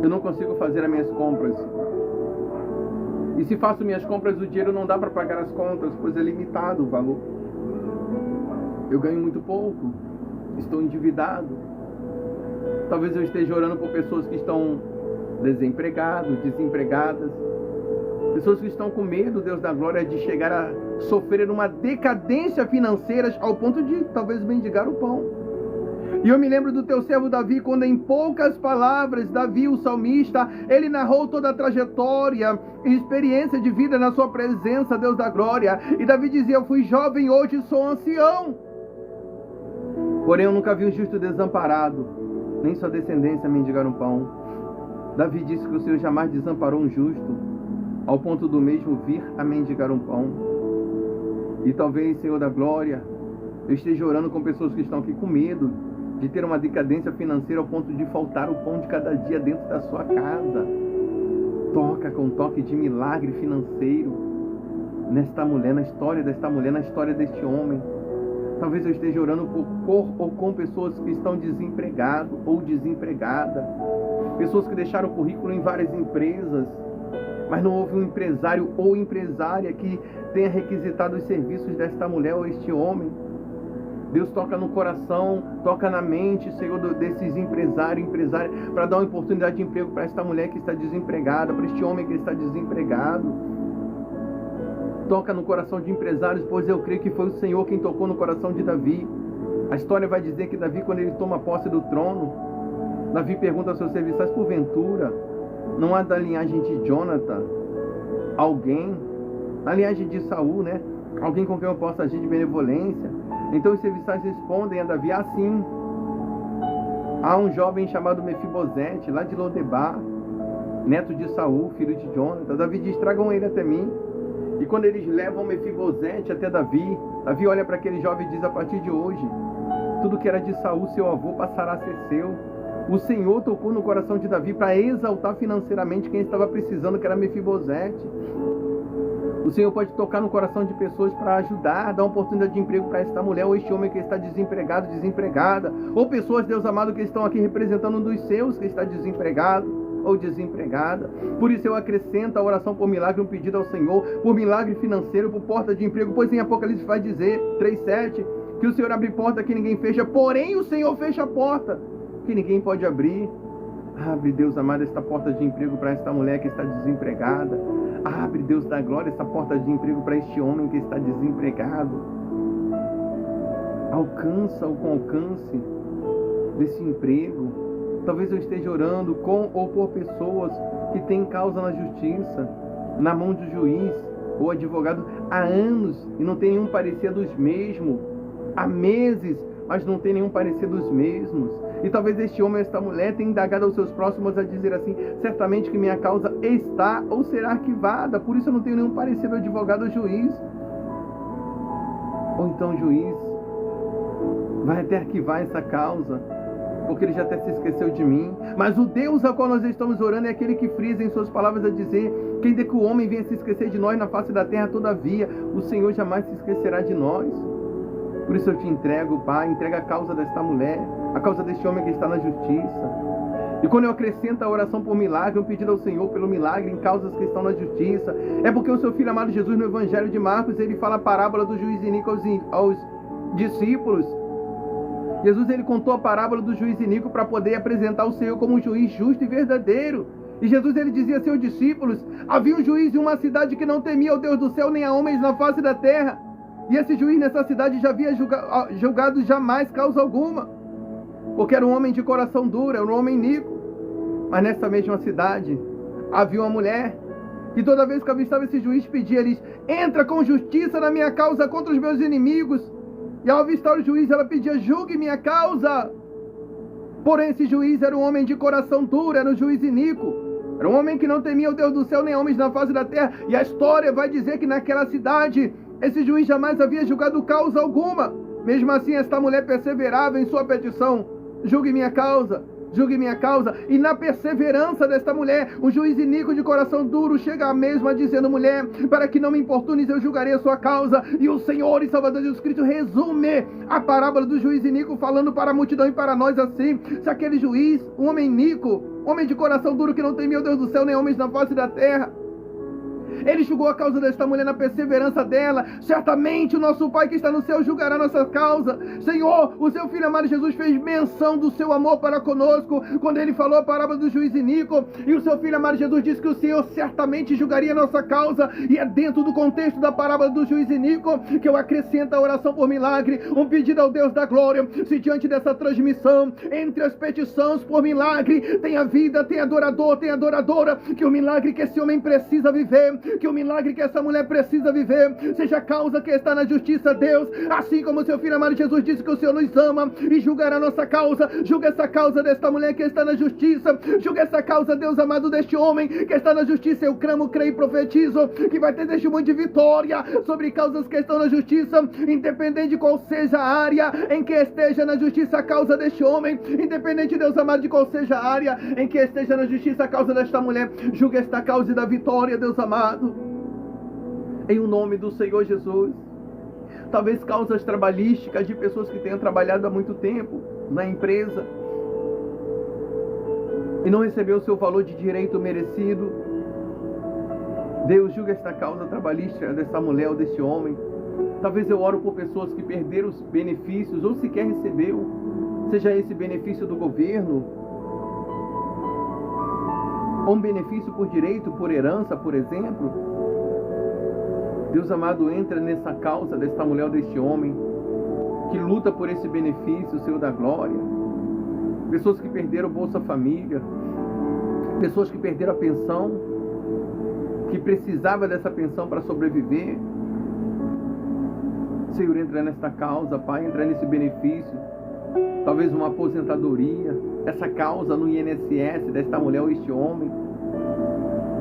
eu não consigo fazer as minhas compras. E se faço minhas compras, o dinheiro não dá para pagar as contas, pois é limitado o valor. Eu ganho muito pouco, estou endividado. Talvez eu esteja orando por pessoas que estão desempregados, desempregadas. Pessoas que estão com medo, Deus da glória, de chegar a sofrer uma decadência financeira ao ponto de talvez mendigar o pão. E eu me lembro do teu servo Davi, quando em poucas palavras, Davi, o salmista, ele narrou toda a trajetória e experiência de vida na sua presença, Deus da glória. E Davi dizia: eu fui jovem, hoje sou ancião. Porém eu nunca vi um justo desamparado, nem sua descendência mendigar um pão. Davi disse que o Senhor jamais desamparou um justo, ao ponto do mesmo vir a mendigar um pão. E talvez, Senhor da glória, eu esteja orando com pessoas que estão aqui com medo de ter uma decadência financeira ao ponto de faltar o pão de cada dia dentro da sua casa. Toca com um toque de milagre financeiro nesta mulher, na história desta mulher, na história deste homem. Talvez eu esteja orando por ou com pessoas que estão desempregadas ou desempregadas, pessoas que deixaram o currículo em várias empresas, mas não houve um empresário ou empresária que tenha requisitado os serviços desta mulher ou este homem. Deus toca no coração, toca na mente, Senhor, desses empresários, para dar uma oportunidade de emprego para esta mulher que está desempregada, para este homem que está desempregado. Toca no coração de empresários, pois eu creio que foi o Senhor quem tocou no coração de Davi. A história vai dizer que Davi, quando ele toma posse do trono, Davi pergunta aos seus serviçais: porventura, não há da linhagem de Jonathan alguém, da linhagem de Saul, né? Alguém com quem eu possa agir de benevolência? Então os serviçais respondem a Davi: sim, há um jovem chamado Mefibosete, lá de Lodebar, neto de Saul, filho de Jonathan. Davi diz: tragam ele até mim. E quando eles levam Mefibosete até Davi, Davi olha para aquele jovem e diz: a partir de hoje, tudo que era de Saul, seu avô, passará a ser seu. O Senhor tocou no coração de Davi para exaltar financeiramente quem estava precisando, que era Mefibosete. O Senhor pode tocar no coração de pessoas para ajudar, dar uma oportunidade de emprego para esta mulher ou este homem que está desempregado, desempregada. Ou pessoas, Deus amado, que estão aqui representando um dos seus que está desempregado ou desempregada. Por isso eu acrescento a oração por milagre, um pedido ao Senhor, por milagre financeiro, por porta de emprego, pois em Apocalipse vai dizer, 3:7, que o Senhor abre porta que ninguém fecha, porém o Senhor fecha a porta que ninguém pode abrir. Abre, Deus amado, esta porta de emprego para esta mulher que está desempregada. Abre, Deus da glória, esta porta de emprego para este homem que está desempregado. Alcança-o com alcance desse emprego. Talvez eu esteja orando com ou por pessoas que têm causa na justiça, na mão do juiz ou advogado há anos e não tem nenhum parecer dos mesmos. Há meses, mas não tem nenhum parecer dos mesmos. E talvez este homem ou esta mulher tenha indagado aos seus próximos a dizer assim: certamente que minha causa está ou será arquivada, por isso eu não tenho nenhum parecer do advogado ou juiz. Ou então o juiz vai até arquivar essa causa, porque ele já até se esqueceu de mim. Mas o Deus ao qual nós estamos orando é aquele que frisa em suas palavras a dizer: quem de que o homem venha se esquecer de nós na face da terra, todavia o Senhor jamais se esquecerá de nós. Por isso eu te entrego, Pai, entrega a causa desta mulher, a causa deste homem que está na justiça. E quando eu acrescento a oração por milagre, um pedido ao Senhor pelo milagre em causas que estão na justiça, é porque o seu filho amado Jesus, no Evangelho de Marcos, ele fala a parábola do juiz iníquo aos discípulos. Jesus, ele contou a parábola do juiz iníquo para poder apresentar o Senhor como um juiz justo e verdadeiro. E Jesus, ele dizia a seus discípulos: havia um juiz em uma cidade que não temia o Deus do céu nem a homens na face da terra. E esse juiz nessa cidade já havia julgado jamais causa alguma, porque era um homem de coração duro, era um homem iníquo. Mas nessa mesma cidade havia uma mulher que toda vez que avistava esse juiz pedia-lhes: entra com justiça na minha causa contra os meus inimigos. E ao avistar o juiz ela pedia: julgue minha causa. Porém esse juiz era um homem de coração duro, era um juiz iníquo, era um homem que não temia o Deus do céu nem homens na face da terra. E a história vai dizer que naquela cidade esse juiz jamais havia julgado causa alguma. Mesmo assim esta mulher perseverava em sua petição: julgue minha causa, julgue minha causa. E na perseverança desta mulher, o juiz iníquo de coração duro chega a mesma dizendo: mulher, para que não me importunes, eu julgarei a sua causa. E o Senhor e Salvador Jesus Cristo resume a parábola do juiz iníquo, falando para a multidão e para nós assim: se aquele juiz, um homem iníquo, homem de coração duro que não temia o Deus do céu nem homens na face da terra, ele julgou a causa desta mulher na perseverança dela, certamente o nosso Pai que está no céu julgará nossa causa. Senhor, o seu Filho amado Jesus fez menção do seu amor para conosco quando ele falou a parábola do juiz iníquo, e o seu Filho amado Jesus disse que o Senhor certamente julgaria nossa causa. E é dentro do contexto da parábola do juiz iníquo que eu acrescento a oração por milagre, um pedido ao Deus da glória. Se diante dessa transmissão, entre as petições por milagre, tem a vida, tem adorador, tem adoradora, que o milagre que esse homem precisa viver, que o milagre que essa mulher precisa viver, seja a causa que está na justiça, Deus, assim como o seu Filho amado Jesus disse que o Senhor nos ama e julgará a nossa causa. Julga essa causa desta mulher que está na justiça, julga essa causa, Deus amado, deste homem que está na justiça. Eu clamo, creio e profetizo que vai ter testemunho de vitória sobre causas que estão na justiça, independente de qual seja a área em que esteja na justiça a causa deste homem, independente, Deus amado, de qual seja a área em que esteja na justiça a causa desta mulher. Julga esta causa da vitória, Deus amado, em o nome do Senhor Jesus. Talvez causas trabalhísticas de pessoas que tenham trabalhado há muito tempo na empresa e não recebeu o seu valor de direito merecido. Deus, julga esta causa trabalhística desta mulher ou deste homem. Talvez eu oro por pessoas que perderam os benefícios ou sequer recebeu, seja esse benefício do governo, ou um benefício por direito, por herança, por exemplo. Deus amado, entra nessa causa desta mulher ou deste homem que luta por esse benefício, Senhor da glória. Pessoas que perderam Bolsa Família, pessoas que perderam a pensão, que precisava dessa pensão para sobreviver. Senhor, entra nesta causa, Pai, entra nesse benefício. Talvez uma aposentadoria, essa causa no INSS desta mulher ou este homem.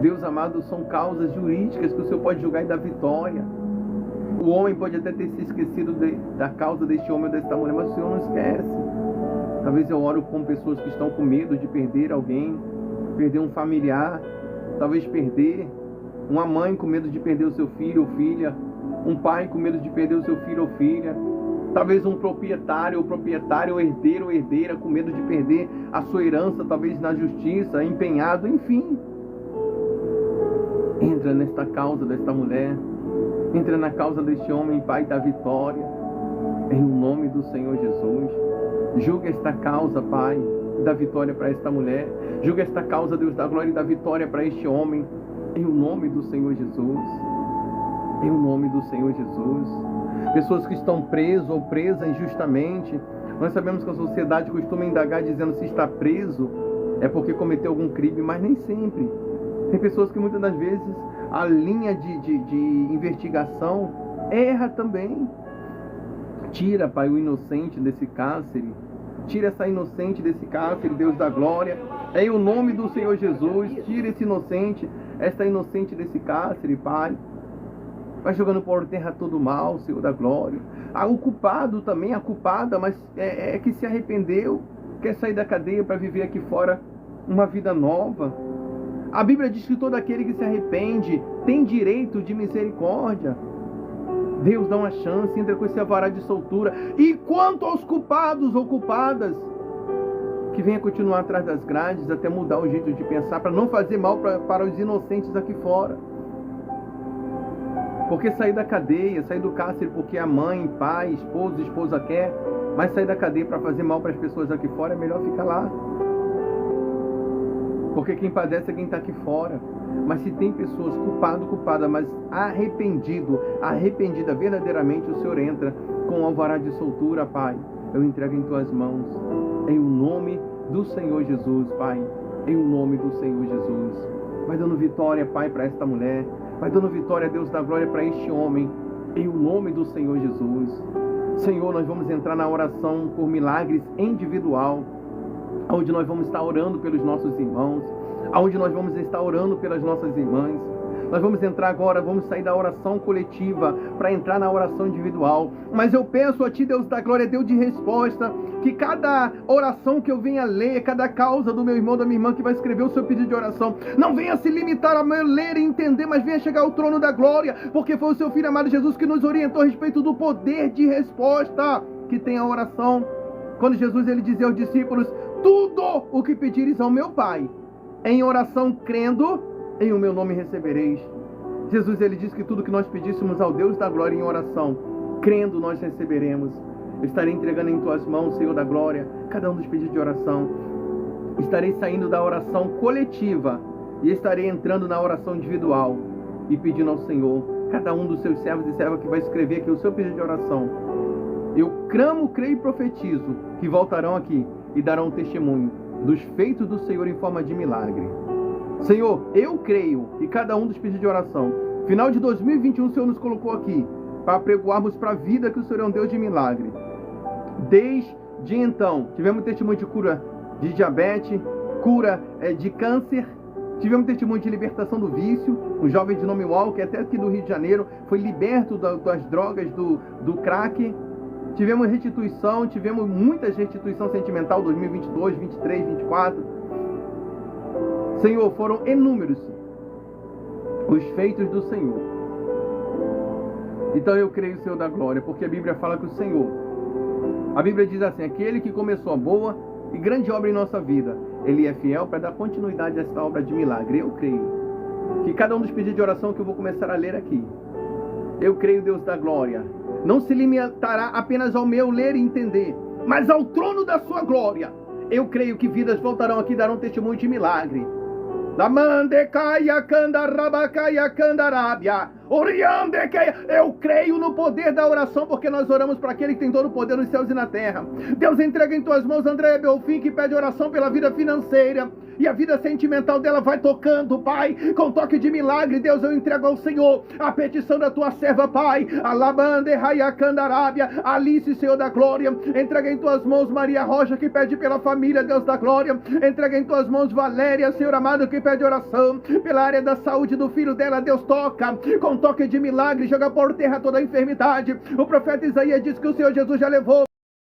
Deus amado, são causas jurídicas que o Senhor pode julgar e dar vitória. O homem pode até ter se esquecido da causa deste homem ou desta mulher, mas o Senhor não esquece. Talvez eu oro com pessoas que estão com medo de perder alguém, perder um familiar, talvez perder uma mãe com medo de perder o seu filho ou filha, um pai com medo de perder o seu filho ou filha, talvez um proprietário ou herdeiro ou herdeira com medo de perder a sua herança, talvez na justiça, empenhado, enfim. Entra nesta causa desta mulher, entra na causa deste homem, Pai, da vitória, em nome do Senhor Jesus. Julga esta causa, Pai, da vitória para esta mulher. Julga esta causa, Deus da glória, e da vitória para este homem, em nome do Senhor Jesus. Em nome do Senhor Jesus. Pessoas que estão presas ou presas injustamente. Nós sabemos que a sociedade costuma indagar dizendo se está preso é porque cometeu algum crime, mas nem sempre. Tem pessoas que muitas das vezes a linha de investigação erra também. Tira, Pai, o inocente desse cárcere. Tira essa inocente desse cárcere, Deus da glória. Em o nome do Senhor Jesus, tira esse inocente, esta inocente desse cárcere, Pai. Vai jogando por terra todo o mal, Senhor da glória. O culpado também, a culpada, mas é que se arrependeu, quer sair da cadeia para viver aqui fora uma vida nova. A Bíblia diz que todo aquele que se arrepende tem direito de misericórdia. Deus dá uma chance, entra com esse alvará de soltura. E quanto aos culpados ou culpadas, que venha continuar atrás das grades até mudar o jeito de pensar, para não fazer mal para os inocentes aqui fora. Porque sair da cadeia, sair do cárcere porque a mãe, pai, esposo, esposa quer, mas sair da cadeia para fazer mal para as pessoas aqui fora, é melhor ficar lá. Porque quem padece é quem está aqui fora. Mas se tem pessoas culpada, mas arrependida verdadeiramente, o Senhor entra com o alvará de soltura, Pai. Eu entrego em Tuas mãos, em o nome do Senhor Jesus, Pai. Em o nome do Senhor Jesus. Vai dando vitória, Pai, para esta mulher. Vai dando vitória, Deus da glória, para este homem. Em o nome do Senhor Jesus. Senhor, nós vamos entrar na oração por milagres individual, onde nós vamos estar orando pelos nossos irmãos, onde nós vamos estar orando pelas nossas irmãs. Nós vamos entrar agora, vamos sair da oração coletiva para entrar na oração individual. Mas eu peço a Ti, Deus da glória, Deus de resposta, que cada oração que eu venha ler, cada causa do meu irmão, da minha irmã que vai escrever o seu pedido de oração, não venha se limitar a meu ler e entender, mas venha chegar ao trono da glória, porque foi o seu Filho amado Jesus que nos orientou a respeito do poder de resposta que tem a oração. Quando Jesus ele dizia aos discípulos: tudo o que pedires ao meu Pai, em oração crendo, em o meu nome recebereis. Jesus ele diz que tudo que nós pedíssemos ao Deus da glória em oração, crendo, nós receberemos. Eu estarei entregando em Tuas mãos, Senhor da glória, cada um dos pedidos de oração. Estarei saindo da oração coletiva e estarei entrando na oração individual e pedindo ao Senhor, cada um dos seus servos e servas que vai escrever aqui o seu pedido de oração. Eu clamo, creio e profetizo que voltarão aqui e darão testemunho dos feitos do Senhor em forma de milagre. Senhor, eu creio que cada um dos pedidos de oração, final de 2021, o Senhor nos colocou aqui para pregoarmos para a vida que o Senhor é um Deus de milagre. Desde então, tivemos testemunho de cura de diabetes, cura de câncer, tivemos testemunho de libertação do vício. Um jovem de nome Walker, até aqui do Rio de Janeiro, foi liberto das drogas do crack. Tivemos restituição, tivemos muita restituição sentimental 2022, 23, 24. Senhor, foram inúmeros os feitos do Senhor. Então eu creio, Senhor da glória, porque a Bíblia fala que o Senhor, a Bíblia diz assim: aquele que começou a boa e grande obra em nossa vida, Ele é fiel para dar continuidade a esta obra de milagre. Eu creio que cada um dos pedidos de oração que eu vou começar a ler aqui, eu creio, Deus da glória, não se limitará apenas ao meu ler e entender, mas ao trono da sua glória. Eu creio que vidas voltarão aqui e darão testemunho de milagre. Eu creio no poder da oração, porque nós oramos para aquele que tem todo o poder nos céus e na terra. Deus, entrega em Tuas mãos Andréia Belfim, que pede oração pela vida financeira, e a vida sentimental dela vai tocando, Pai, com toque de milagre. Deus, eu entrego ao Senhor a petição da Tua serva, Pai, Alice, Senhor da glória. Entrega em Tuas mãos Maria Rocha, que pede pela família, Deus da glória. Entrega em Tuas mãos Valéria, Senhor amado, que pede oração pela área da saúde do filho dela. Deus, toca com toque de milagre, joga por terra toda a enfermidade. O profeta Isaías diz que o Senhor Jesus já levou